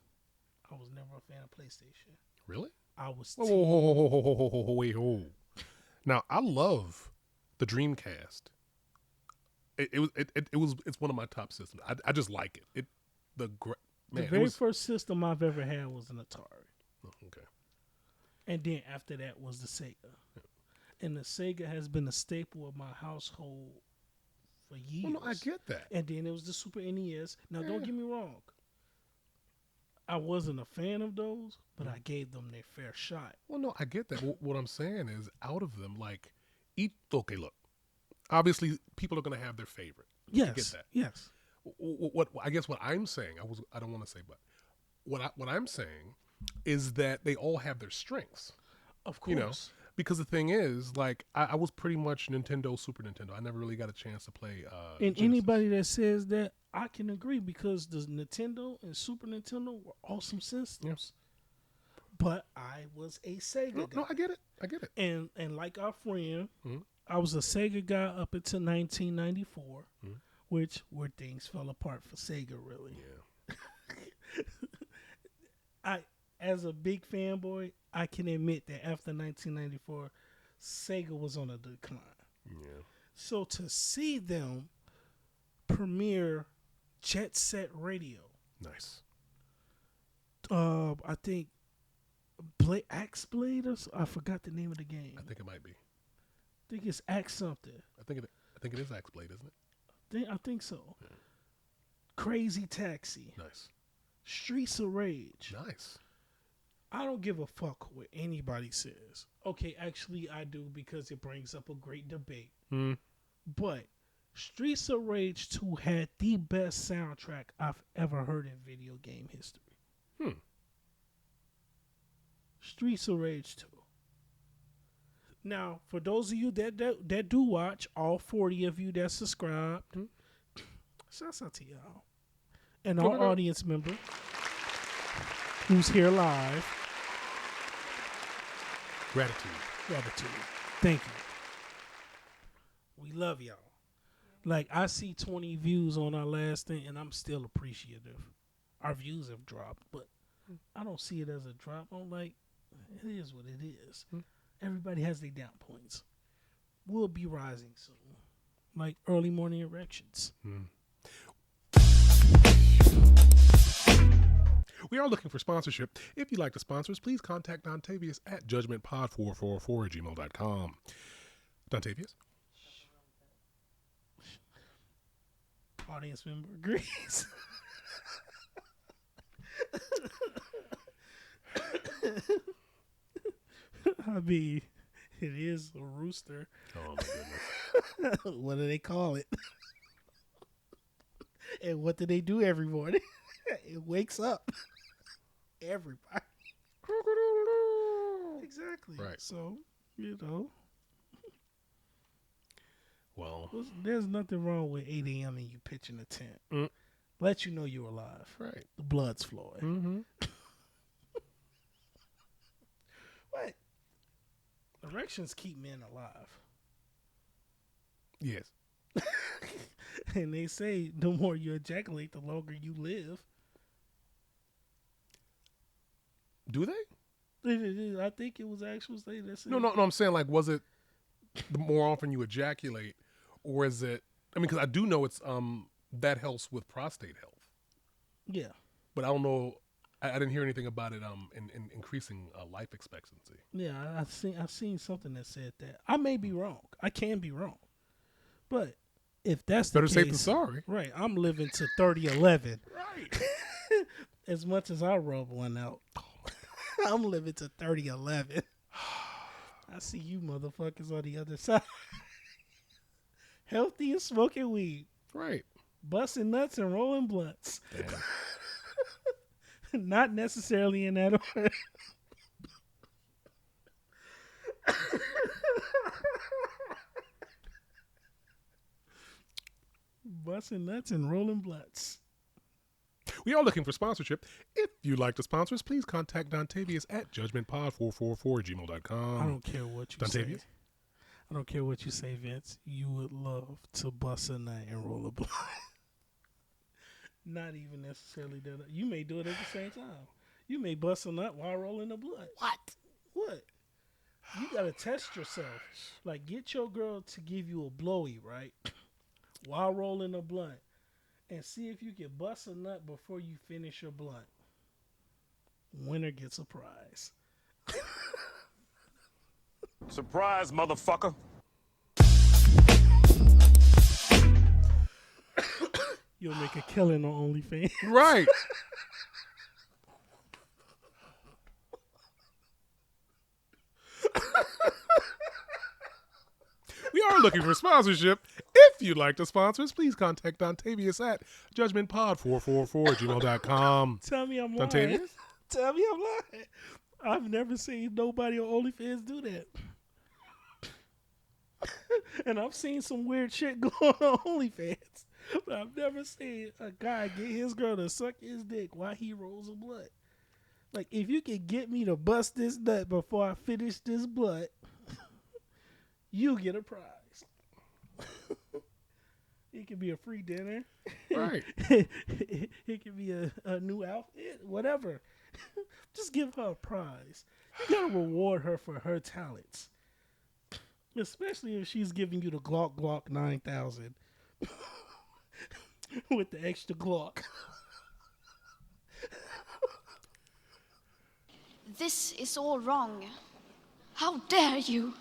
I was never a fan of PlayStation. Really? I was Whoa, wait. Now I love the Dreamcast. It's one of my top systems. I just like it. The very first system I've ever had was an Atari. Oh, okay. And then after that was the Sega. And the Sega has been a staple of my household for years. Well, no, I get that. And then it was the Super NES. Now, don't get me wrong. I wasn't a fan of those, but I gave them their fair shot. Well, no, I get that. What I'm saying is, out of them, like, okay, look. Obviously, people are going to have their favorite. Yes. I get that. Yes. What I guess what I'm saying, I don't want to say, but what I'm saying is that they all have their strengths. Of course. Because the thing is, like, I was pretty much Nintendo, Super Nintendo. I never really got a chance to play. And Genesis. Anybody that says that, I can agree because the Nintendo and Super Nintendo were awesome systems. Yeah. But I was a Sega guy. No, I get it. And like our friend, I was a Sega guy up until 1994, where things fell apart for Sega, really. Yeah. As a big fanboy, I can admit that after 1994, Sega was on a decline. Yeah. So to see them premiere Jet Set Radio, Nice. I think Axe Blade I forgot the name of the game. I think it might be. I think it's Axe something. I think it is Axe Blade, isn't it? I think so. Yeah. Crazy Taxi. Nice. Streets of Rage. Nice. I don't give a fuck what anybody says. Okay, actually I do because it brings up a great debate. But Streets of Rage 2 had the best soundtrack I've ever heard in video game history. Streets of Rage 2. Now, for those of you that do watch, all 40 of you that subscribed, shouts out to y'all. And our audience member who's here live. Gratitude. Thank you. We love y'all. Like, I see 20 views on our last thing, and I'm still appreciative. Our views have dropped, but I don't see it as a drop. I'm like, it is what it is. Everybody has their down points. We'll be rising soon. Like early morning erections. We are looking for sponsorship. If you'd like to sponsor us, please contact Dontavius at judgmentpod444@gmail.com. Dontavius? Audience member agrees. I mean, it is a rooster. Oh, my goodness. What do they call it? And what do they do every morning? It wakes up everybody. Exactly. Right. So, Well, there's nothing wrong with 8 a.m. and you pitching a tent. Let you know you're alive. right. The blood's flowing. Mm-hmm. What? Erections keep men alive. Yes. And they say the more you ejaculate, the longer you live. Do they? I think it was actual statement that said. No, I'm saying, like, was it the more often you ejaculate, or is it, I mean, because I do know it's, that helps with prostate health. Yeah. But I don't know, I didn't hear anything about it, in increasing life expectancy. Yeah, I've seen something that said that. I may be wrong. I can be wrong. But if that's the Better case, safe than sorry. Right, I'm living to 30-11. Right. As much as I rub one out, I'm living to 30-11. I see you motherfuckers on the other side. Healthy and smoking weed. Right. Busting nuts and rolling blunts. Damn. Not necessarily in that order. Busting nuts and rolling blunts. We are looking for sponsorship. If you'd like to sponsor us, please contact Dontavius at judgmentpod444@gmail.com. I don't care what you say. Dontavius? I don't care what you say, Vince. You would love to bust a nut and roll a blunt. Not even necessarily that. You may do it at the same time. You may bust a nut while rolling a blunt. What? You gotta test yourself. Like, get your girl to give you a blowy, right? While rolling a blunt. And see if you can bust a nut before you finish your blunt. Winner gets a prize. Surprise, motherfucker. You'll make a killing on OnlyFans. Right. We are looking for sponsorship. If you'd like to sponsor us, please contact Dontavius at judgmentpod444@gmail.com. Tell me I'm lying. Dontavius? Tell me I'm lying. I've never seen nobody on OnlyFans do that. And I've seen some weird shit going on OnlyFans. But I've never seen a guy get his girl to suck his dick while he rolls a blunt. Like, if you can get me to bust this nut before I finish this blunt, you get a prize. It could be a free dinner. Right. It could be a new outfit, whatever. Just give her a prize. You gotta reward her for her talents. Especially if she's giving you the Glock 9000 with the extra Glock. This is all wrong. How dare you?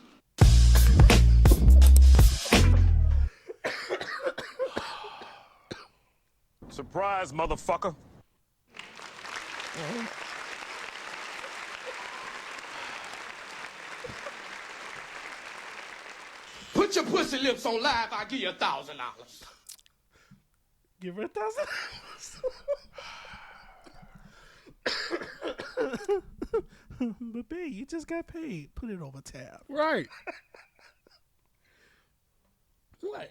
Surprise, motherfucker. Put your pussy lips on live, I'll give you $1,000. Give her $1,000. But babe, you just got paid. Put it over tab. Right. What?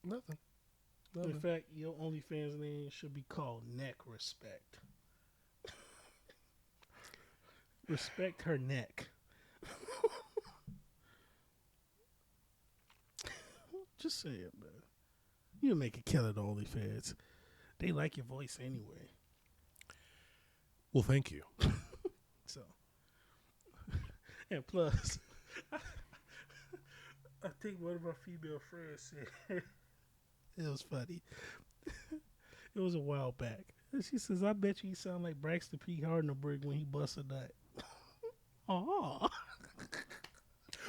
Nothing. In fact, your OnlyFans name should be called Neck Respect. Respect her neck. Just say it, man. You make a killer to OnlyFans. They like your voice anyway. Well, thank you. So, and plus, I think one of our female friends said, it was funny. It was a while back. And she says, I bet you sound like Braxton P. Hardenberg when he busts a nut. Aw.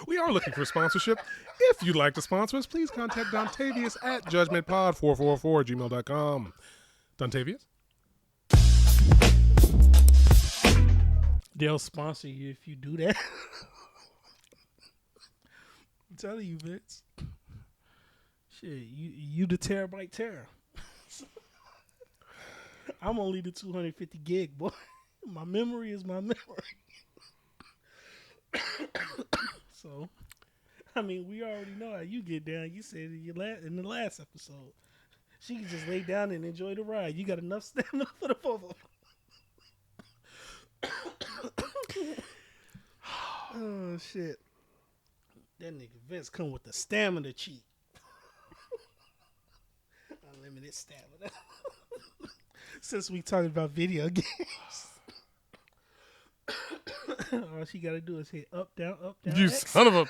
We are looking for sponsorship. If you'd like to sponsor us, please contact Dontavius at judgmentpod444@gmail.com. Dontavius? They'll sponsor you if you do that. I'm telling you, Vince. Shit, you the terabyte terror. I'm only the 250 gig, boy. My memory is my memory. So, I mean, we already know how you get down. You said in the last episode, she can just lay down and enjoy the ride. You got enough stamina for the both of them. Oh, shit. That nigga Vince come with the stamina cheat. Unlimited stamina. Since we talking about video games. All she gotta do is hit up, down, You X. son of a...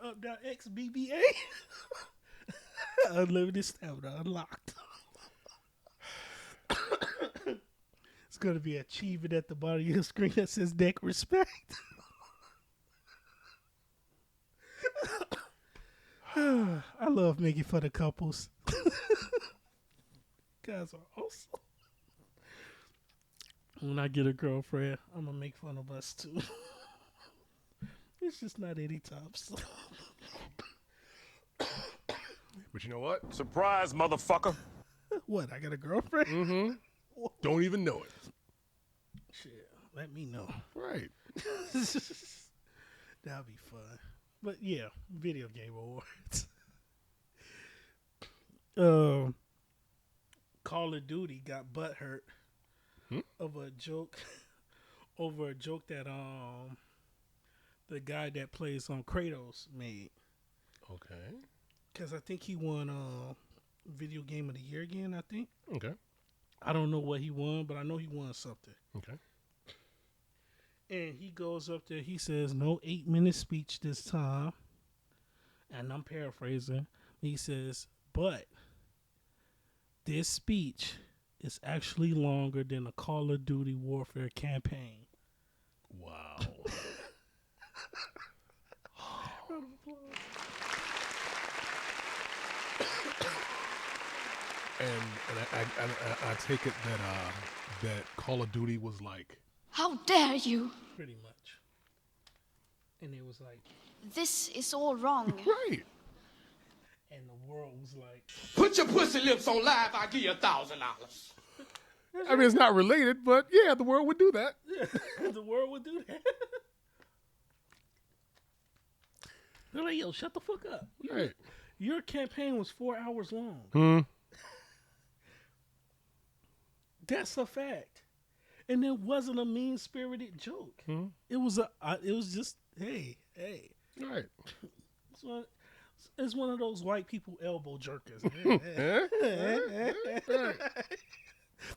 Up, down, X, BBA. Unlimited stamina unlocked. It's gonna be achievement at the bottom of your screen that says Neck Respect. I love making fun of couples. Guys are awesome. When I get a girlfriend, I'm gonna make fun of us too. It's just not any tops. But you know what? Surprise, motherfucker. What? I got a girlfriend? Mm-hmm. Don't even know it. Shit, let me know. Right. That'll be fun. But yeah, video game awards. Call of Duty got butthurt of a joke over a joke that the guy that plays on Kratos made. Okay. Because I think he won video game of the year again. I think. Okay. I don't know what he won, but I know he won something. Okay. And he goes up there. He says, "No 8-minute speech this time." And I'm paraphrasing. He says, "But this speech is actually longer than a Call of Duty Warfare campaign." Wow. and I take it that Call of Duty was like, How dare you? Pretty much. And it was like, This is all wrong. right. and the world was like, Put your pussy lips on live, I'll give you $1,000. I mean, it's not related, but yeah, the world would do that. the world would do that. They're like, yo, shut the fuck up. Right. Your campaign was 4 hours long. Hmm. That's a fact. And it wasn't a mean-spirited joke. Hmm. It was just, hey. Right. It's one of those white people elbow jerkers.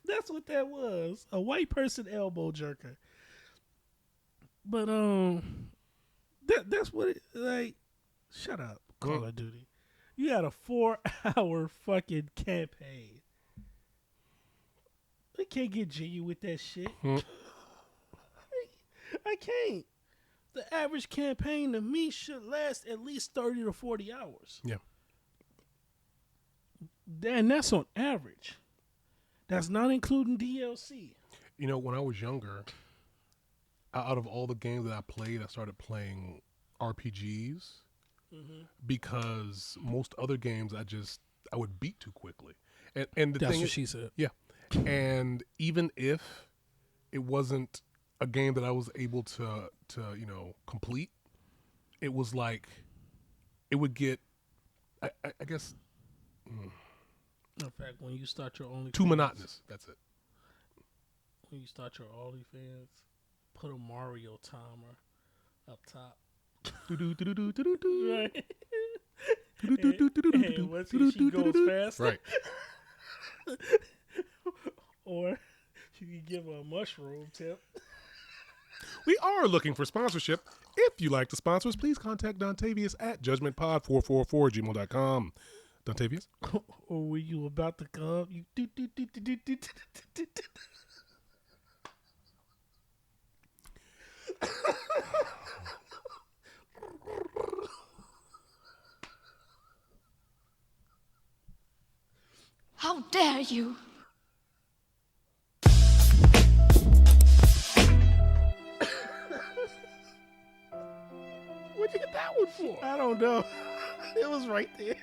That's what that was. A white person elbow jerker. But that's what it like. Shut up, Call of Duty. You had a 4-hour fucking campaign. I can't get jiggy with that shit. I can't. The average campaign to me should last at least 30 to 40 hours. Yeah. And that's on average. That's not including DLC. You know, when I was younger, out of all the games that I played, I started playing RPGs because most other games I would beat too quickly. And the That's thing what is, she said. yeah. And even if it wasn't a game that I was able to complete, it was like it would get I guess In fact, when you start your OnlyFans, too monotonous. That's it. When you start your OnlyFans, put a Mario timer up top. Right. And once she goes fast, Right. or you can give her a mushroom tip. We are looking for sponsorship. If you like to sponsor us, please contact Dontavius at judgmentpod444@gmail.com. Dontavius? Or when you about to come, you do. How dare you? What'd you get that one for? I don't know. It was right there.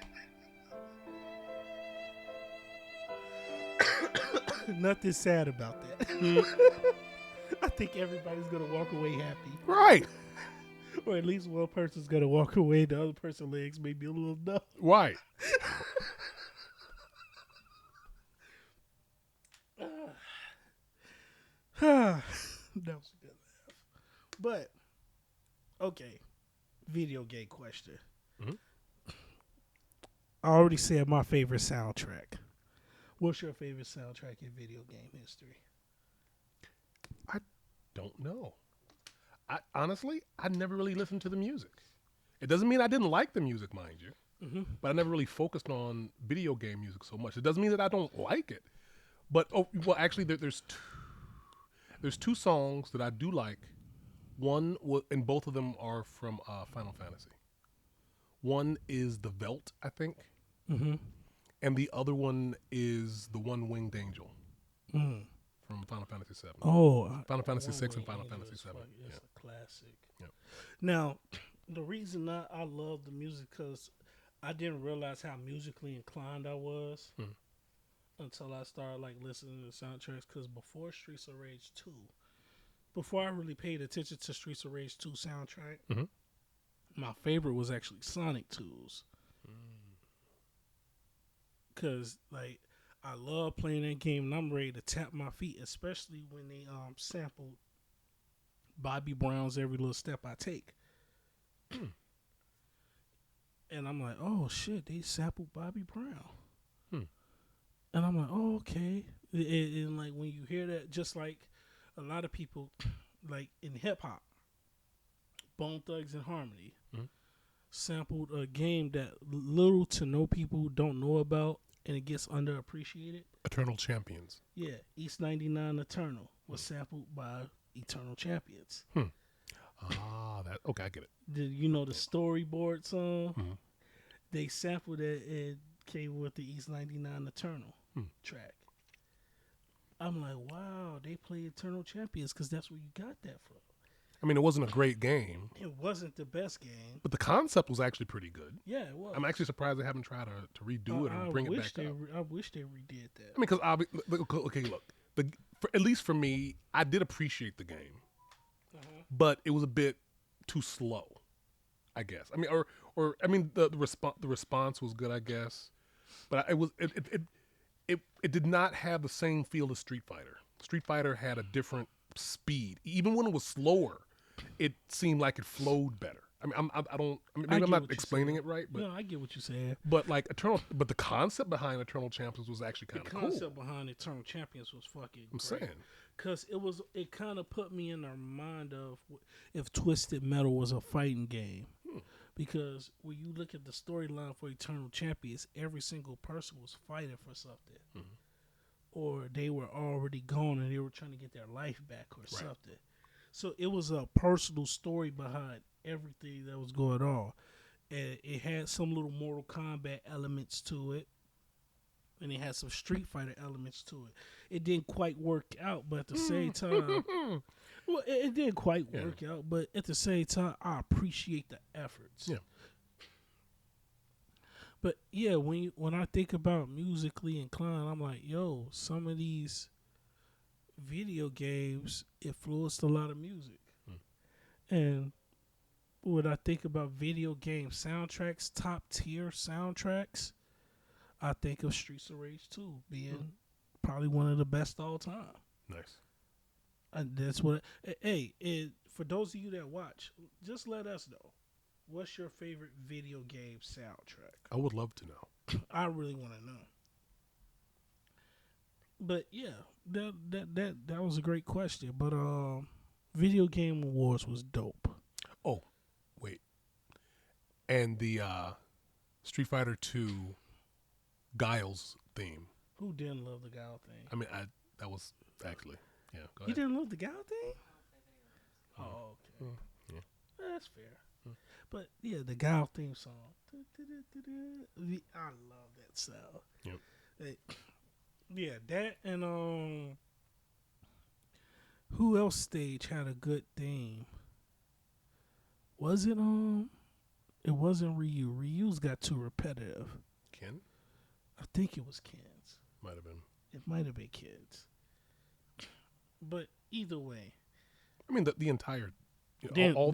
Nothing sad about that. I think everybody's gonna walk away happy, Right. or at least one person's gonna walk away. The other person's legs may be a little numb. Right. That was a good laugh. But okay, video game question. Mhm. I already said my favorite soundtrack. What's your favorite soundtrack in video game history? Don't know. Honestly, I never really listened to the music. It doesn't mean I didn't like the music, mind you, but I never really focused on video game music so much. It doesn't mean that I don't like it. But actually, there's two songs that I do like. One, and both of them are from Final Fantasy. One is the Velt, I think, and the other one is the One Winged Angel from from Final Fantasy VII. Oh, Final Fantasy One VI Way and Final Angel Fantasy is VII. fucking- It's a classic. Yep. Now, the reason I love the music because I didn't realize how musically inclined I was Mhm. until I started like listening to the soundtracks. Because before Streets of Rage 2, before I really paid attention to Streets of Rage 2 soundtrack, Mhm. my favorite was actually Sonic 2's. Because like I love playing that game and I'm ready to tap my feet, especially when they sampled Bobby Brown's Every Little Step I Take. And I'm like, oh shit, they sampled Bobby Brown. Hmm. And I'm like, oh, okay. And like when you hear that, just like a lot of people, like in hip hop, Bone Thugs and Harmony Mhm. sampled a game that little to no people don't know about, and it gets underappreciated. Eternal Champions. Yeah, East 99 Eternal was sampled by Eternal Champions. That okay, I get it. You know the storyboard song? Mhm. They sampled it and came with the East 99 Eternal track. I'm like, wow, they play Eternal Champions because that's where you got that from. I mean, it wasn't a great game, It wasn't the best game. but the concept was actually pretty good. Yeah, it was. I'm actually surprised they haven't tried to redo it and bring it back up. I wish they redid that. I mean, because okay, look, at least for me, I did appreciate the game, but it was a bit too slow, I guess. I mean, or I mean, the response was good, I guess, but it did not have the same feel as Street Fighter. Street Fighter had a different speed, even when it was slower. It seemed like it flowed better. I mean, I don't. I mean, maybe I'm get not what you're explaining saying. it right, but No, I get what you're saying. but like but the concept behind Eternal Champions was actually The kind of cool. concept behind Eternal Champions was fucking I'm great. saying. Because it kind of put me in the mind of if Twisted Metal was a fighting game. Because when you look at the storyline for Eternal Champions, every single person was fighting for something. Or they were already gone and they were trying to get their life back or something. So it was a personal story behind everything that was going on. And it had some little Mortal Kombat elements to it. And it had some Street Fighter elements to it. It didn't quite work out, but at the same time, well, it didn't quite work out. But at the same time, I appreciate the efforts. Yeah. But yeah, when I think about musically inclined, I'm like, yo, some of these video games influenced a lot of music. And when I think about video game soundtracks, top tier soundtracks, I think of Streets of Rage 2 being probably one of the best all time. Nice. And that's what. Hey, for those of you that watch, just let us know. What's your favorite video game soundtrack? I would love to know. I really want to know. But yeah, that was a great question. But Video Game Awards was dope. Oh, wait. And the Street Fighter 2 Guile's theme. Who didn't love the Gal thing? I mean, that was actually, yeah. Go You ahead. didn't love the Gal thing? Oh, okay. Yeah. That's fair. But yeah, the Gal theme song. I love that sound. Yep. Yeah, that and who else stage had a good theme? Was it it wasn't Ryu. Ryu's got too repetitive. Ken? I think it was Ken's. Might have been. It might have been Ken's. But either way. I mean, the entire, all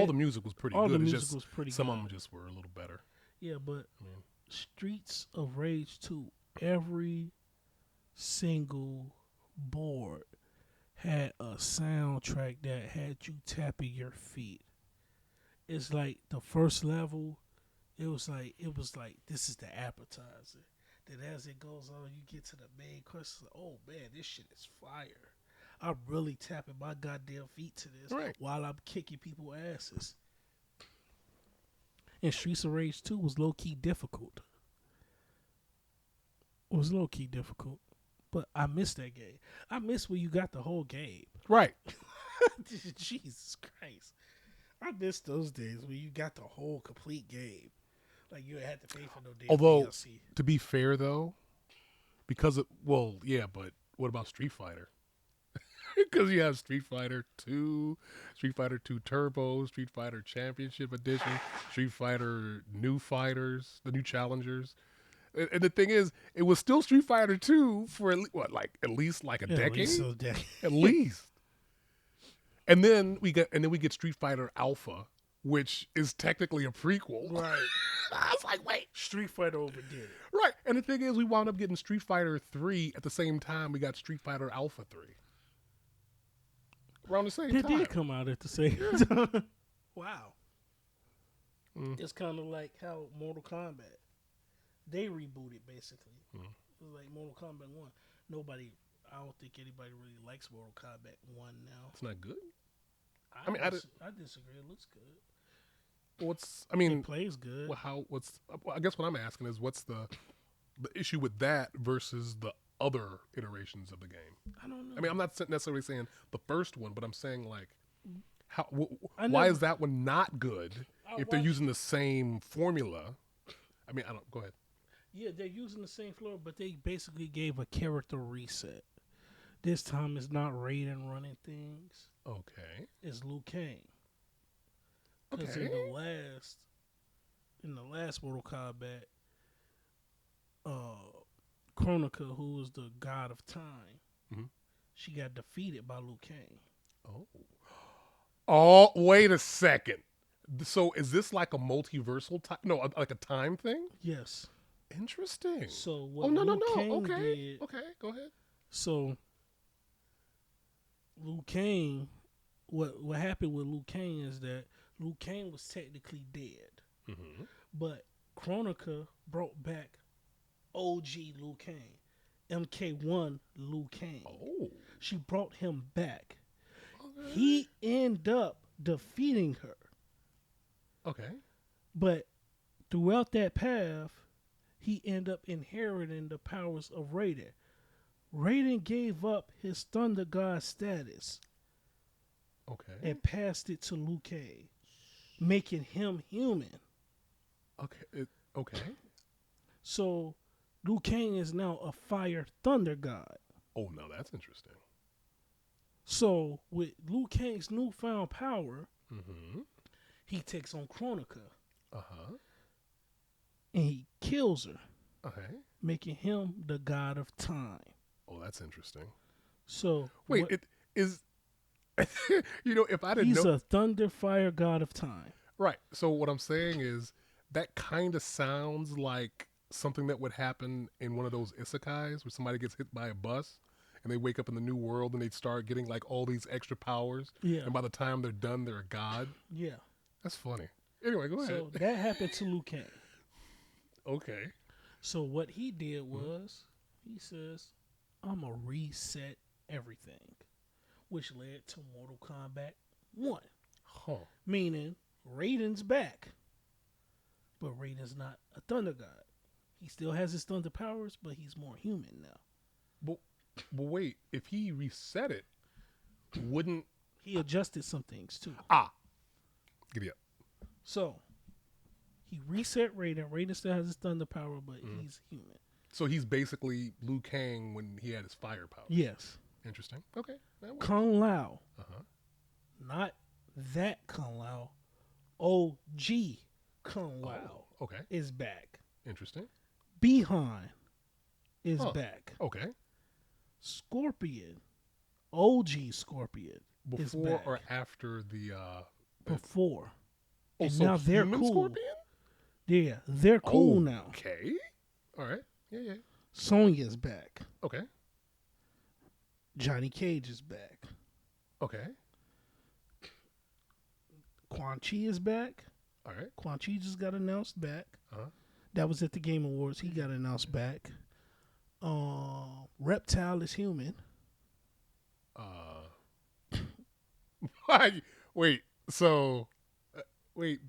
the music was pretty all good. the It's music just was pretty some good. of them just were a little better. Yeah, but I mean, Streets of Rage 2, every single board had a soundtrack that had you tapping your feet. It's like the first level, it was like this is the appetizer. Then as it goes on, you get to the main course. Like, oh man, this shit is fire. I'm really tapping my goddamn feet to this while I'm kicking people asses. And Streets of Rage 2 was low key difficult. It was low key difficult. But I missed that game. I miss when you got the whole game. right. Jesus Christ. I miss those days when you got the whole complete game. Like you had to pay for no damn Although, DLC. to be fair though, but what about Street Fighter? Because you have Street Fighter 2, Street Fighter 2 Turbo, Street Fighter Championship Edition, Street Fighter New Fighters, the new challengers. And the thing is, it was still Street Fighter 2 for at least a decade? At least. And then we get Street Fighter Alpha, which is technically a prequel. Right. I was like, wait. Street Fighter overdid it. Right. And the thing is, we wound up getting Street Fighter 3 at the same time we got Street Fighter Alpha 3. Around the same They time. did come out at the same time. Wow. It's kind of like how Mortal Kombat. They rebooted, basically. It was like Mortal Kombat 1. I don't think anybody really likes Mortal Kombat 1 now. It's not good? I disagree. It looks good. It plays good. I guess what I'm asking is what's the issue with that versus the other iterations of the game? I don't know. I mean, I'm not necessarily saying the first one, but I'm saying like, why is that one not good if they're using the same formula? I mean, go ahead. Yeah, they're using the same floor, but they basically gave a character reset. This time it's not Raiden running things. Okay. It's Liu Kang. Because Okay. in the last Mortal Kombat, Kronika, who was the god of time, she got defeated by Liu Kang. Oh, wait a second. So is this like a multiversal time? No, like a time thing? Yes. Interesting. So what no. Liu Kang Okay. did, Okay, go ahead. so Liu Kang, what happened with Liu Kang is that Liu Kang was technically dead, but Kronika brought back OG Liu Kang, MK1 Liu Kang. Oh. She brought him back. He ended up defeating her, Okay. but throughout that path, he ended up inheriting the powers of Raiden. Raiden gave up his Thunder God status Okay. and passed it to Liu Kang, making him human. Okay. Okay. So Liu Kang is now a fire thunder god. Oh, no, that's interesting. So with Liu Kang's newfound power, Mm-hmm. he takes on Kronika Uh-huh. and he kills her, Okay. making him the god of time. Oh, that's interesting. So Wait, it is... if I didn't he's know... a thunder fire god of time. Right. So what I'm saying is that kind of sounds like something that would happen in one of those isekais where somebody gets hit by a bus and they wake up in the new world and they start getting like all these extra powers. Yeah. And by the time they're done, they're a god. Yeah. That's funny. Anyway, go ahead. So that happened to Liu Kang. Okay. So what he did was he says, I'm going to reset everything, which led to Mortal Kombat 1. Huh. Meaning Raiden's back, but Raiden's not a thunder god. He still has his thunder powers, but he's more human now. But wait, if he reset it, wouldn't... He adjusted some things too. Giddy up. So he reset Raiden. Raiden still has his thunder power, but he's human. So he's basically Liu Kang when he had his firepower. Yes. Interesting. Okay. That works. Kung Lao. Uh-huh. Not that Kung Lao. OG Kung Lao Okay. is back. Interesting. Bihan is back. Okay. Scorpion, OG Scorpion, is Before back. or after the... Before. Oh, And so now they're human cool. Scorpion? Yeah, they're cool now. Okay. All right. Yeah. Sonya's back. Okay. Johnny Cage is back. Okay. Quan Chi is back. All right. Quan Chi just got announced back. Uh-huh. That was at the Game Awards. He got announced back. Reptile is human. Wait. So, wait.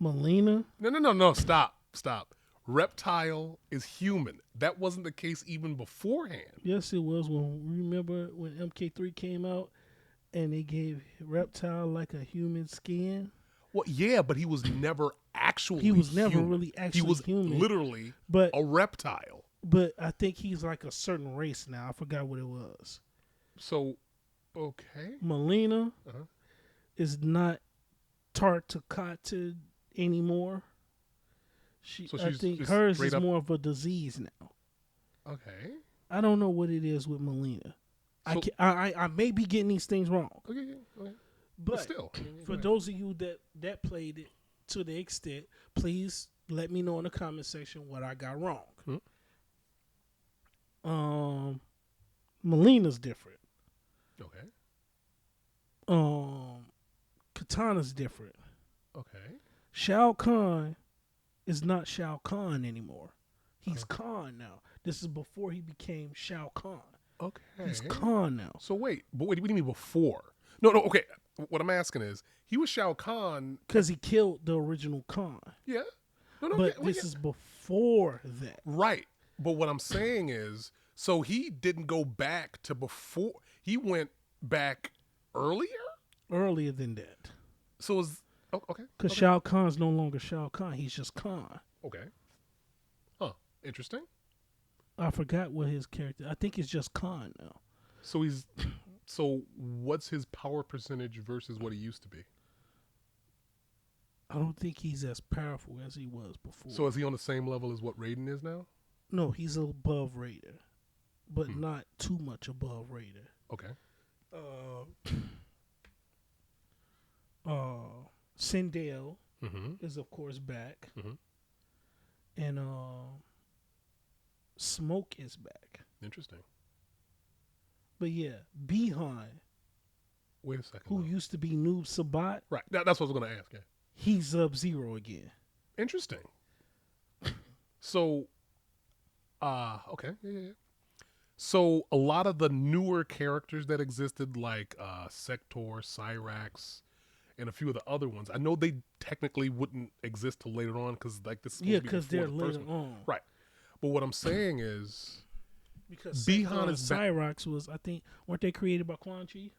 Melina. No. Stop. Reptile is human. That wasn't the case even beforehand. Yes, it was. Remember when MK3 came out and they gave Reptile like a human skin? Well, yeah, but he was never actually He was never human. really actually He was human. literally But a reptile. But I think he's like a certain race now. I forgot what it was. So, okay. Melina Uh-huh. is not Tartakata anymore. So I she's think just hers straight is up- more of a disease now. Okay. I don't know what it is with Melina. So, I may be getting these things wrong, okay. But but still, I mean, for go ahead. those of you that played it to the extent, please let me know in the comment section what I got wrong. Melina's different. Okay. Katana's different. Okay. Shao Kahn is not Shao Kahn anymore. He's Khan now. This is before he became Shao Kahn. Okay. He's Khan now. So wait, but what do you mean before? No, okay. What I'm asking is, he was Shao Kahn. Because he killed the original Khan. Yeah. No. But yeah, this is before that. right. But what I'm saying is, so he didn't go back to before. He went back earlier. Earlier than that. So is okay. Because Okay. Shao Kahn's no longer Shao Kahn. He's just Khan. Okay. Huh. Interesting. I forgot what his character. I think it's just Khan now. So he's. So what's his power percentage versus what he used to be? I don't think he's as powerful as he was before. So is he on the same level as what Raiden is now? No, he's above Raider, but not too much above Raider. Okay. Sindel Mm-hmm. is of course back, Mhm. and Smoke is back. Interesting. But yeah, Bihan, Wait a second. who though. used to be Noob Sabat, Right. That's what I was going to ask. Yeah. he's Sub-Zero again. Interesting. So, okay. Yeah. So a lot of the newer characters that existed, like Sector, Cyrax, and a few of the other ones, I know they technically wouldn't exist till later on because like this. Is supposed Yeah, to be because before they're the first later one. on. Right. But what I'm saying is, Because Bihan Bihan is back. Cyrax was, I think, weren't they created by Quan Chi?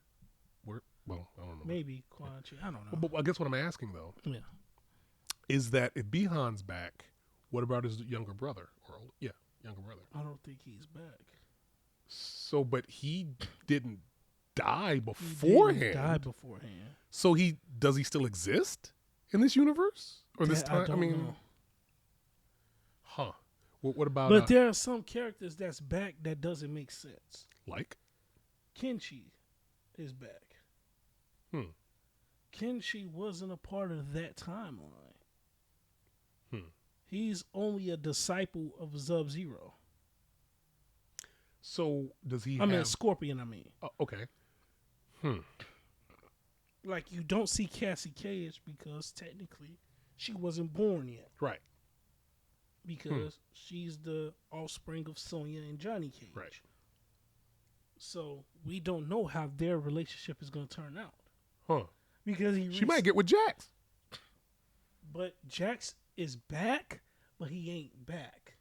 well, I don't know. Maybe Quan Chi. I don't know. But I guess what I'm asking though Yeah. is that if Bihan's back, what about his younger brother? Younger brother. I don't think he's back. So, but he didn't die He beforehand. didn't die beforehand. So does he still exist in this universe or this That time? I don't know. Huh? What about But there are some characters that's back that doesn't make sense. like? Kenshi is back. Hmm. Kenshi wasn't a part of that timeline. Hmm. He's only a disciple of Sub-Zero. So does he? I mean, have, Scorpion, I mean. okay. Like, you don't see Cassie Cage because technically she wasn't born yet. Right. Because she's the offspring of Sonya and Johnny Cage. Right. So we don't know how their relationship is going to turn out. Huh? Because She might get with Jax. But Jax is back, but he ain't back.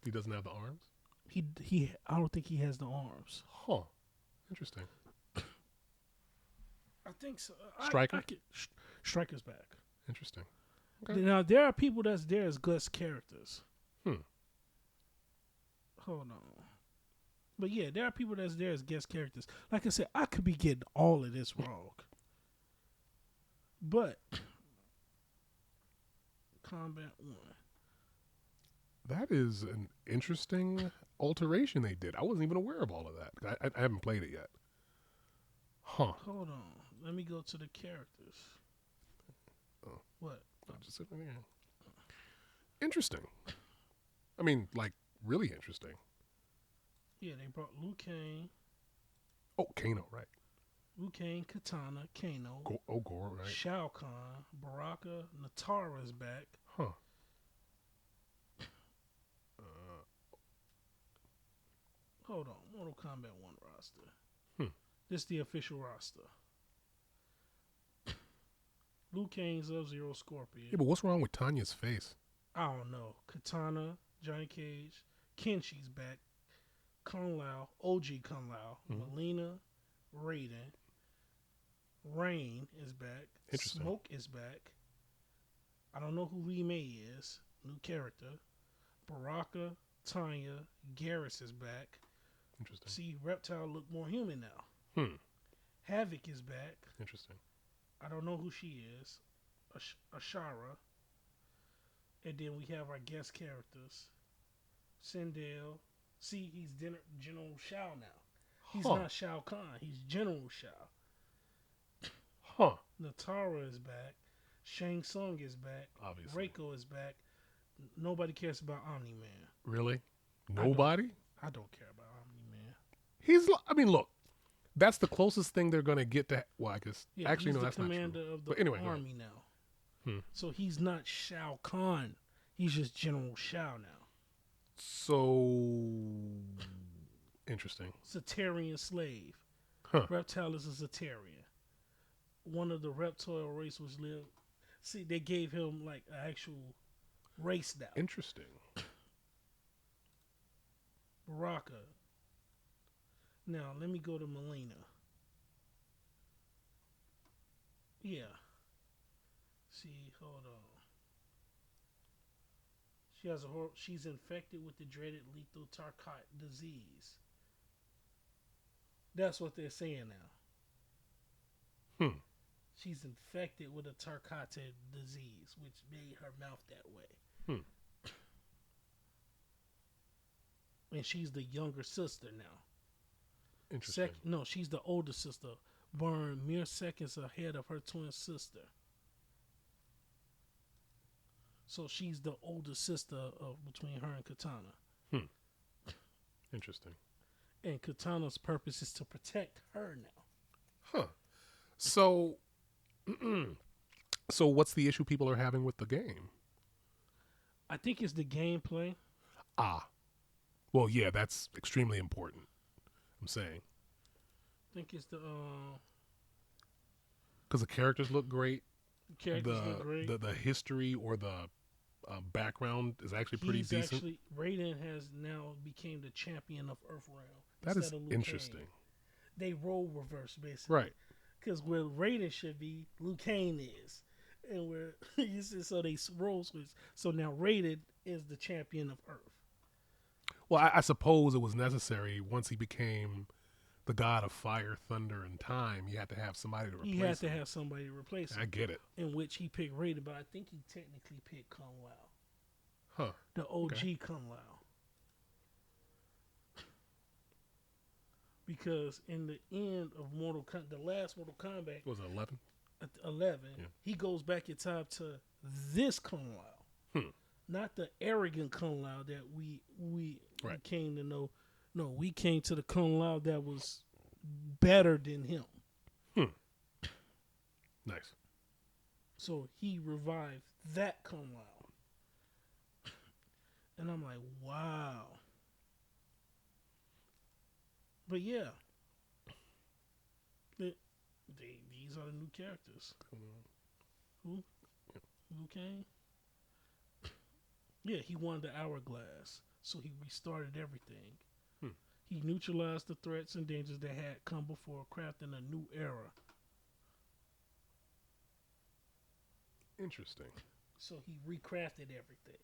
He doesn't have the arms. He I don't think he has the arms. Huh? Interesting. I think so. Stryker? Striker's back. Interesting. Okay. Now there are people that's there as guest characters. Hold on. But yeah, there are people that's there as guest characters. Like I said, I could be getting all of this wrong. But Combat 1. That is an interesting alteration they did. I wasn't even aware of all of that. I haven't played it yet. Huh? Hold on. Let me go to the characters. Oh. What? Just sitting there. Interesting. I mean, like really interesting. Yeah, they brought Liu Kang, Oh, Kano, right? Katana, Kano, Goro, right? Shao Kahn, Baraka, Natara's back. Huh? Hold on, Mortal Kombat 1 roster. This is the official roster. Liu Kang, Sub-Zero, Scorpion. Yeah, but what's wrong with Tanya's face? I don't know. Katana, Johnny Cage, Kenshi's back. Kung Lao, OG Kung Lao, Melina, Raiden, Rain is back. Interesting. Smoke is back. I don't know who Lee May is. New character. Baraka, Tanya. Garrus is back. Interesting. See, Reptile look more human now. Havoc is back. Interesting. I don't know who she is. Ashara. And then we have our guest characters. Sindel. See, he's General Shao now. He's not Shao Kahn. He's General Shao. Huh. Natara is back. Shang Tsung is back. Obviously. Reiko is back. Nobody cares about Omni-Man. Really? Nobody? I don't care about Omni-Man. I mean, look. That's the closest thing they're going to get to. Well, I guess. Yeah, actually, he's no, the that's not true. commander of the But anyway, army now. So he's not Shao Kahn. He's just General Shao now. So interesting. Cetarian slave. Huh. Reptile is a Cetarian. One of the reptile race was lived. See, they gave him like an actual race now. Interesting. Baraka. Now let me go to Melina. Yeah. See, hold on. She's infected with the dreaded lethal Tarkat disease. That's what they're saying now. She's infected with a Tarkata disease, which made her mouth that way. And she's the younger sister now. Interesting. No, she's the older sister, born mere seconds ahead of her twin sister. So she's the older sister of between her and Katana. Interesting. And Katana's purpose is to protect her now. Huh. So, so what's the issue people are having with the game? I think it's the gameplay. Well, yeah, that's extremely important. I'm saying. I think it's the because the characters look great. characters look great. The history or the background is actually pretty decent. Raiden has now became the champion of Earthrealm. That is instead of Liu interesting. Kang. They role reverse basically, Right. Because where Raiden should be, Liu Kang is, and where you see, so they role switch. So now Raiden is the champion of Earth. Well, I suppose it was necessary once he became the god of fire, thunder, and time. He had to have somebody to replace him. He had to have somebody to replace him. I get it. In which he picked Raiden, but I think he technically picked Kung Lao. Huh. The OG Kung Lao. Because in the end of the last Mortal Kombat, Was it 11? at 11, Yeah. he goes back in time to this Kung Lao. Not the arrogant Kung Lao that we Right. came to know. No, we came to the Kung Lao that was better than him. Nice. So he revived that Kung Lao. And I'm like, wow. But yeah. These are the new characters. Who? Liu Kang? Yeah, he won the hourglass. So he restarted everything. He neutralized the threats and dangers that had come before, crafting a new era. Interesting. So he recrafted everything.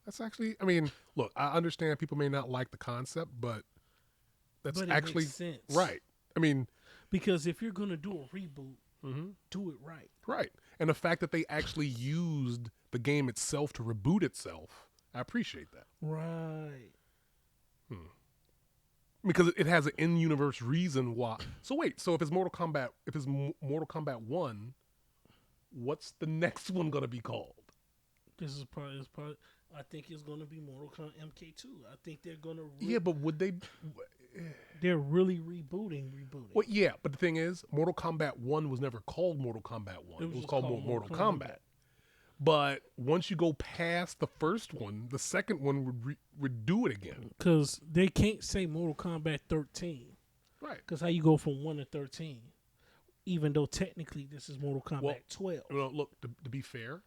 That's actually, I mean, look, I understand people may not like the concept, but that's But it actually makes sense. right. I mean, Because if you're going to do a reboot, do it right. right. And the fact that they actually used the game itself to reboot itself, I appreciate that. Right. Because it has an in-universe reason why. So wait, so if it's Mortal Kombat 1, what's the next one going to be called? This is probably. I think it's going to be Mortal Kombat MK2. I think they're going to. Yeah, but would they? They're really rebooting. Well, yeah, but the thing is, Mortal Kombat 1 was never called Mortal Kombat 1. It was just called called Mortal Mortal Kombat. But once you go past the first one, the second one would do it again. Because they can't say Mortal Kombat 13. Right. Because how you go from 1 to 13? Even though technically this is Mortal Kombat 12. Well, look, to be fair,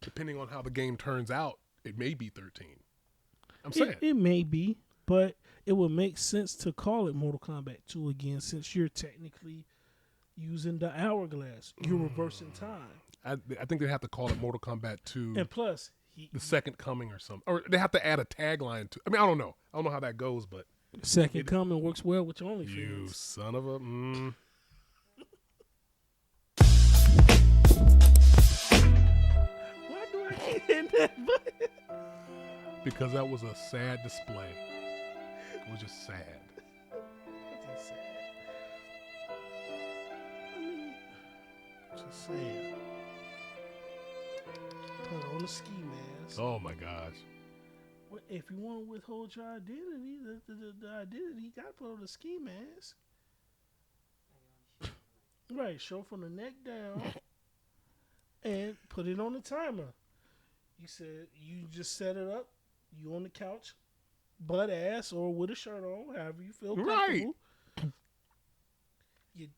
depending on how the game turns out, it may be 13. I'm saying. It may be, but it would make sense to call it Mortal Kombat 2 again since you're technically using the hourglass. You're reversing time. I think they have to call it Mortal Kombat 2. And plus, the second coming or something. Or they have to add a tagline to. I mean, I don't know. I don't know how that goes, but Second coming works well with your you OnlyFans. son of a. Why do I keep hitting that button? Because that was a sad display. It was just sad. That's sad. I mean, just saying. Put on the ski mask. Oh my gosh. Well, if you want to withhold your identity, the identity, you got to put on the ski mask. Right, show from the neck down and put it on the timer. You said you just set it up. You on the couch, butt ass or with a shirt on, however you feel comfortable. Right. Your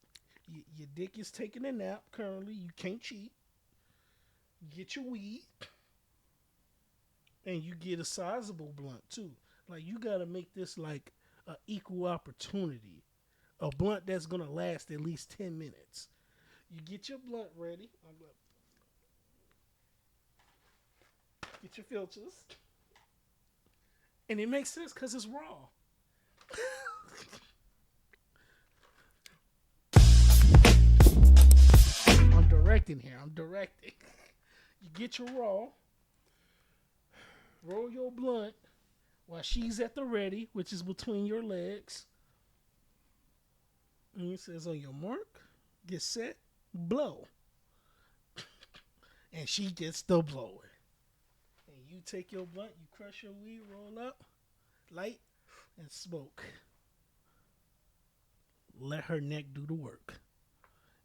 dick is taking a nap currently. You can't cheat. Get your weed. And you get a sizable blunt too. Like you got to make this like an equal opportunity. A blunt that's going to last at least 10 minutes. You get your blunt ready. Get your filters. And it makes sense because it's raw. I'm directing here. You get your raw. Roll your blunt while she's at the ready, which is between your legs. And it says on your mark, get set, blow. And she gets the blower. And you take your blunt, you crush your weed, roll up, light, and smoke. Let her neck do the work.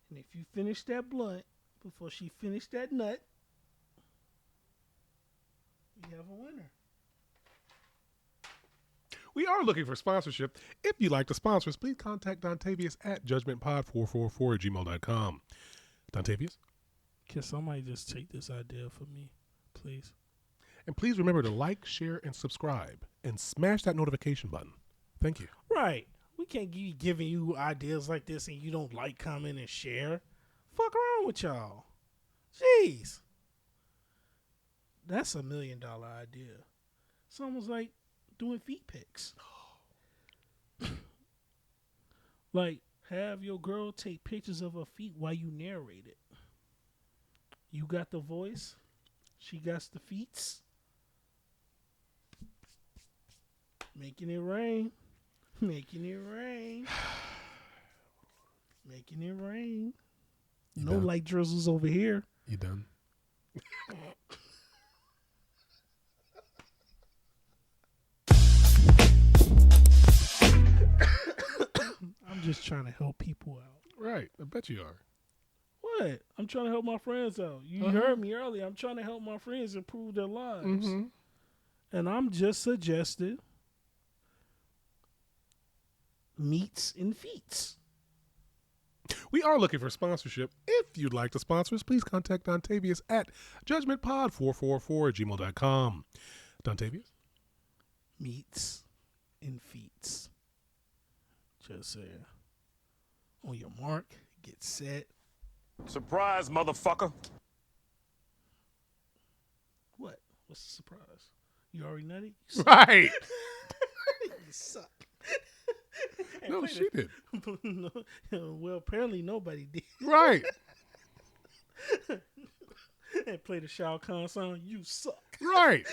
And if you finish that blunt before she finished that nut, you have a winner. We are looking for sponsorship. If you'd like to sponsor us, please contact Dontavius at judgmentpod444@gmail.com. Dontavius? Can somebody just take this idea for me, please? And please remember to like, share, and subscribe. And smash that notification button. Thank you. Right. We can't be giving you ideas like this and you don't like, comment, and share. Fuck around with y'all. Jeez. That's $1 million idea. It's almost like doing feet pics. Like, have your girl take pictures of her feet while you narrate it. You got the voice. She got the feets. Making it rain. Making it rain. Making it rain. No done? light drizzles over here. You done? I'm just trying to help people out. Right. I bet you are. What? I'm trying to help my friends out. You heard me earlier. I'm trying to help my friends improve their lives. Mm-hmm. And I'm just suggesting meets and feats. We are looking for sponsorship. If you'd like to sponsor us, please contact Dontavius at judgmentpod444@gmail.com. Dontavius? Meets and feats. Just saying. On your mark, get set. Surprise, motherfucker. What? What's the surprise? You already nutty? Right. You suck. No, she did. No, well, apparently nobody did. Right. And play the Shao Kahn song, you suck. Right.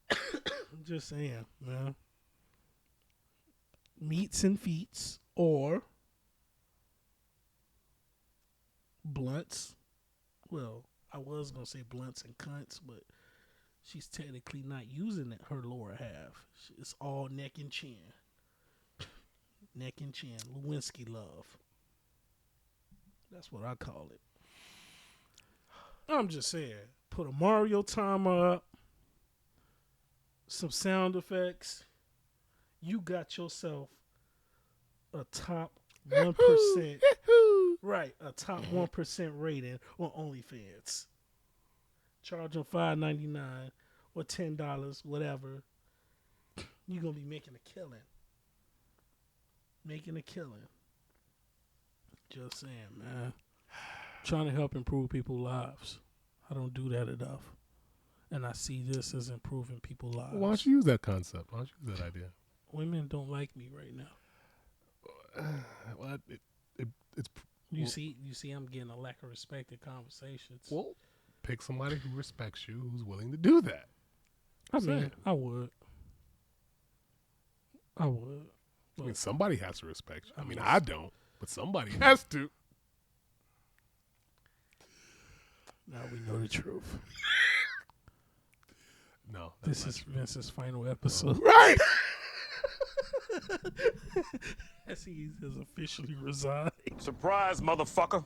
I'm just saying, man. Meats and feats or blunts. Well, I was going to say blunts and cunts, but she's technically not using it, her lower half. It's all neck and chin. Neck and chin. Lewinsky love. That's what I call it. I'm just saying. Put a Mario timer up. Some sound effects. You got yourself a top 1%. Right. A top 1% rating on OnlyFans. Charge them $5.99 or $10, whatever. You're going to be making a killing. Making a killing. Just saying, man. trying to help improve people's lives. I don't do that enough. And I see this as improving people's lives. Why don't you use that concept? Why don't you use that idea? Women don't like me right now. Well, it's You see, I'm getting a lack of respect in conversations. well, pick somebody who respects you, who's willing to do that. I mean, I would. I mean, somebody has to respect you. I mean, I don't, but somebody has to. Now we know the truth. No, This is Vince's final episode. right. As he has officially resigned. Surprise, motherfucker.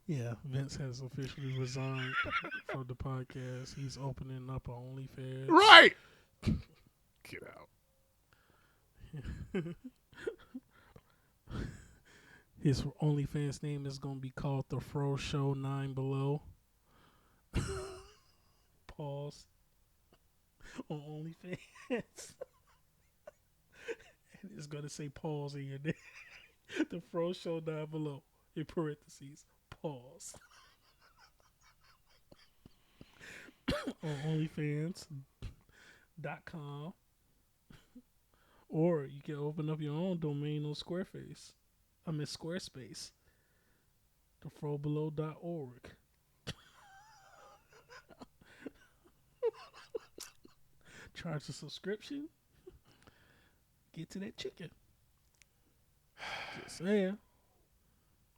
Yeah, Vince has officially resigned from the podcast. He's opening up on OnlyFans. Right. Get out. His OnlyFans name is going to be called the Fro Show 9 Below. Pause. On OnlyFans. And it's going to say pause in your name. The Fro Show 9 Below. In parentheses. Pause. On OnlyFans.com. Or you can open up your own domain on Squarespace. Squarespace. Thefrobelow.org. Charge a subscription. Get to that chicken. Just saying.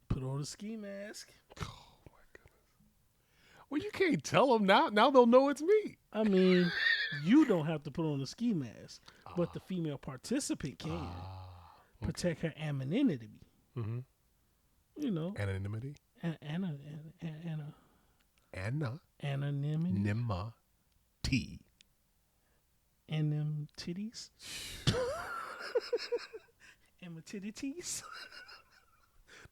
Put on a ski mask. Oh my goodness. Well, you can't tell them now. Now they'll know it's me. I mean, you don't have to put on a ski mask, but the female participant can protect her anonymity. Mm-hmm. You know, Anonymity. Anonymity. Nimma. T. And them titties. And my titties.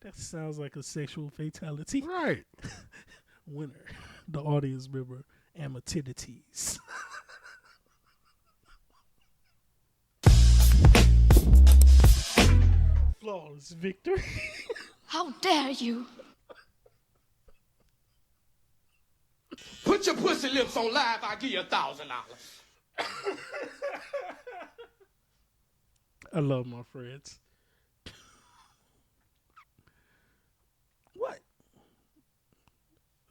That sounds like a sexual fatality. Right. Winner. The audience member. Amatitities. Flawless victory. How dare you? Put your pussy lips on live, I'll give you $1,000. I love my friends. What?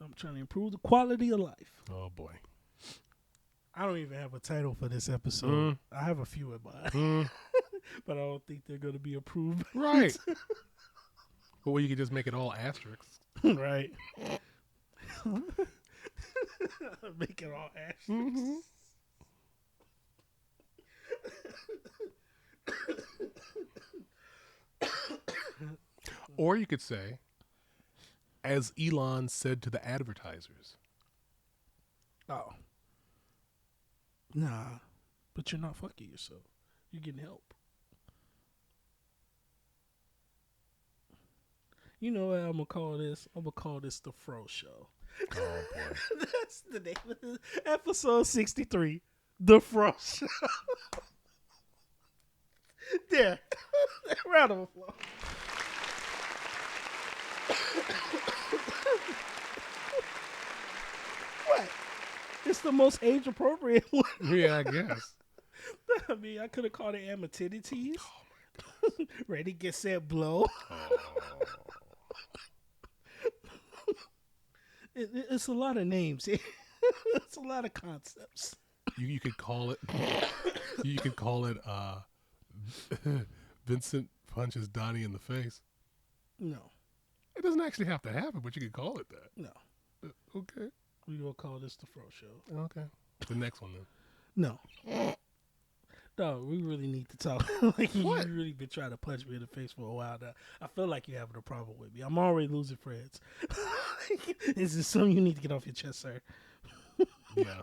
I'm trying to improve the quality of life. Oh boy. I don't even have a title for this episode. I have a few in mind. But I don't think they're going to be approved. Right. Well, you could just make it all asterisks. Right. Make it all asterisks. Mm-hmm. Or you could say, as Elon said to the advertisers. Oh. Nah. But you're not fucking yourself. You're getting help. You know what I'm going to call this? I'm going to call this the Fro Show. Oh, boy. That's the name of this. Episode 63. The Fro Show. There. Round of applause. What? It's the most age appropriate one. Yeah, I guess. I mean, I could have called it Amatitities. Oh my God. Ready, get set, blow. It's a lot of names. It's a lot of concepts. You could call it. You could call it. Vincent punches Donnie in the face. No. It doesn't actually have to happen, but you could call it that. No. Okay. We will call this the Fro Show. Okay. The next one then. No. No, we really need to talk. Like, What? you really been trying to punch me in the face for a while now. I feel like you're having a problem with me. I'm already losing friends. Is this something you need to get off your chest, sir? Yeah.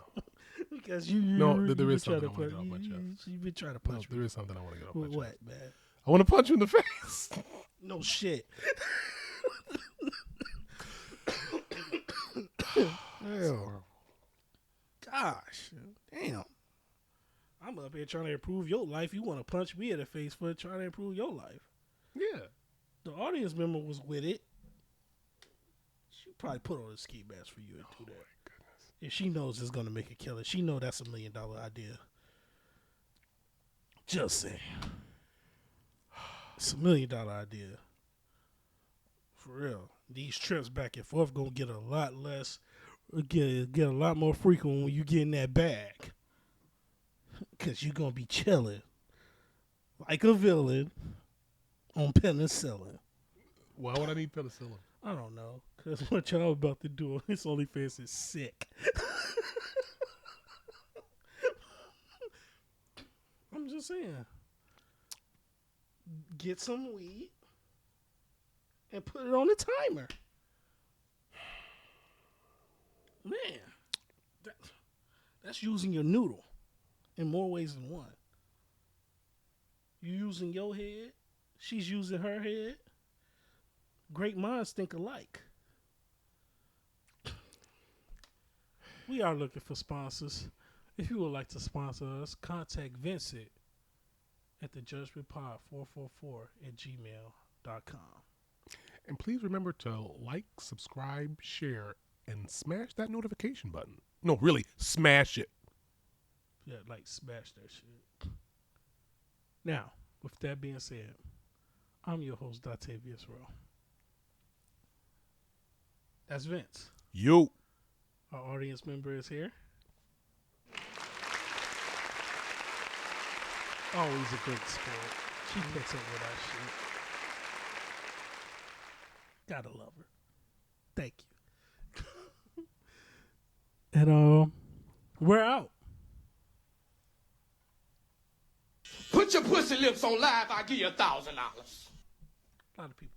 Because you there is been something trying I want to get off my chest. You've been trying to No, punch me. there is something I want to get off my With chest. what, man? I want to punch you in the face. No shit. Ew. Gosh. Damn. I'm I'm up here trying to improve your life. You want to punch me in the face for trying to improve your life. Yeah. The audience member was with it. She probably put on a ski mask for you and do that. My goodness. If she knows it's gonna make a killer, she know that's $1 million idea. Just saying, it's $1 million idea. For real, these trips back and forth gonna get a lot less, get a lot more frequent when you get in that bag, cause you gonna be chilling like a villain on penicillin. Why would I need penicillin? I don't know, cause what y'all about to do on this OnlyFans is sick. I'm just saying, get some weed and put it on the timer. Man, that's using your noodle in more ways than one. You using your head, she's using her head. Great minds think alike. We are looking for sponsors. If you would like to sponsor us, contact Vincent at thejudgmentpod444@gmail.com. And please remember to like, subscribe, share, and smash that notification button. No, really, smash it. Yeah, like smash that shit. Now, with that being said, I'm your host, Datavius Rowe. That's Vince. Yo. Our audience member is here. Always a great sport. She picks up with our shit. Gotta love her. Thank you. And we're out. Put your pussy lips on live, I'll give you $1,000. A lot of people